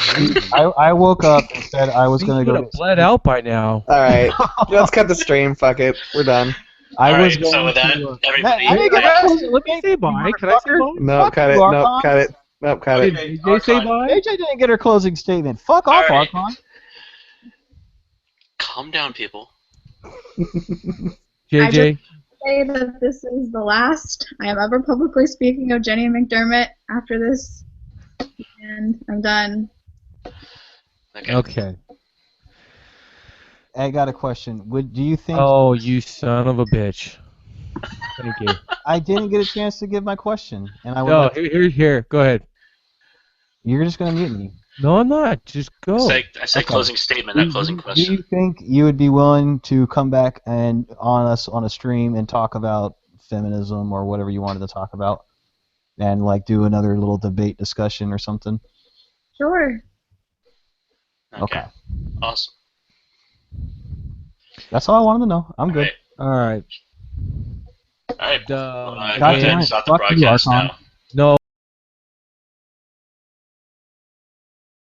I woke up and said I was you going to would go. have bled out by now. All right. Let's cut the stream. Fuck it. We're done. Alright, so with that, everybody... Let me say bye. Can I say bye? No, cut it. No, cut it. Nope, cut it. Did they say bye? AJ didn't get her closing statement. Fuck off, Alright. Archon. Calm down, people. JJ. Say that this is the last I am ever publicly speaking of Jenny McDermott after this, and I'm done. Okay. I got a question. Do you think? Oh, you son of a bitch. Thank you. I didn't get a chance to give my question, and I would. No, like here. Go ahead. You're just gonna mute me. No, I'm not. Just go. I said Okay. closing statement, not closing Do question. you think you would be willing to come back and on a stream and talk about feminism or whatever you wanted to talk about, and like do another little debate discussion or something? Sure. Okay. Awesome. That's all I wanted to know. I'm good. All right. Alright. Duh. Go ahead and stop the Fuck you, broadcast Archon. now. No.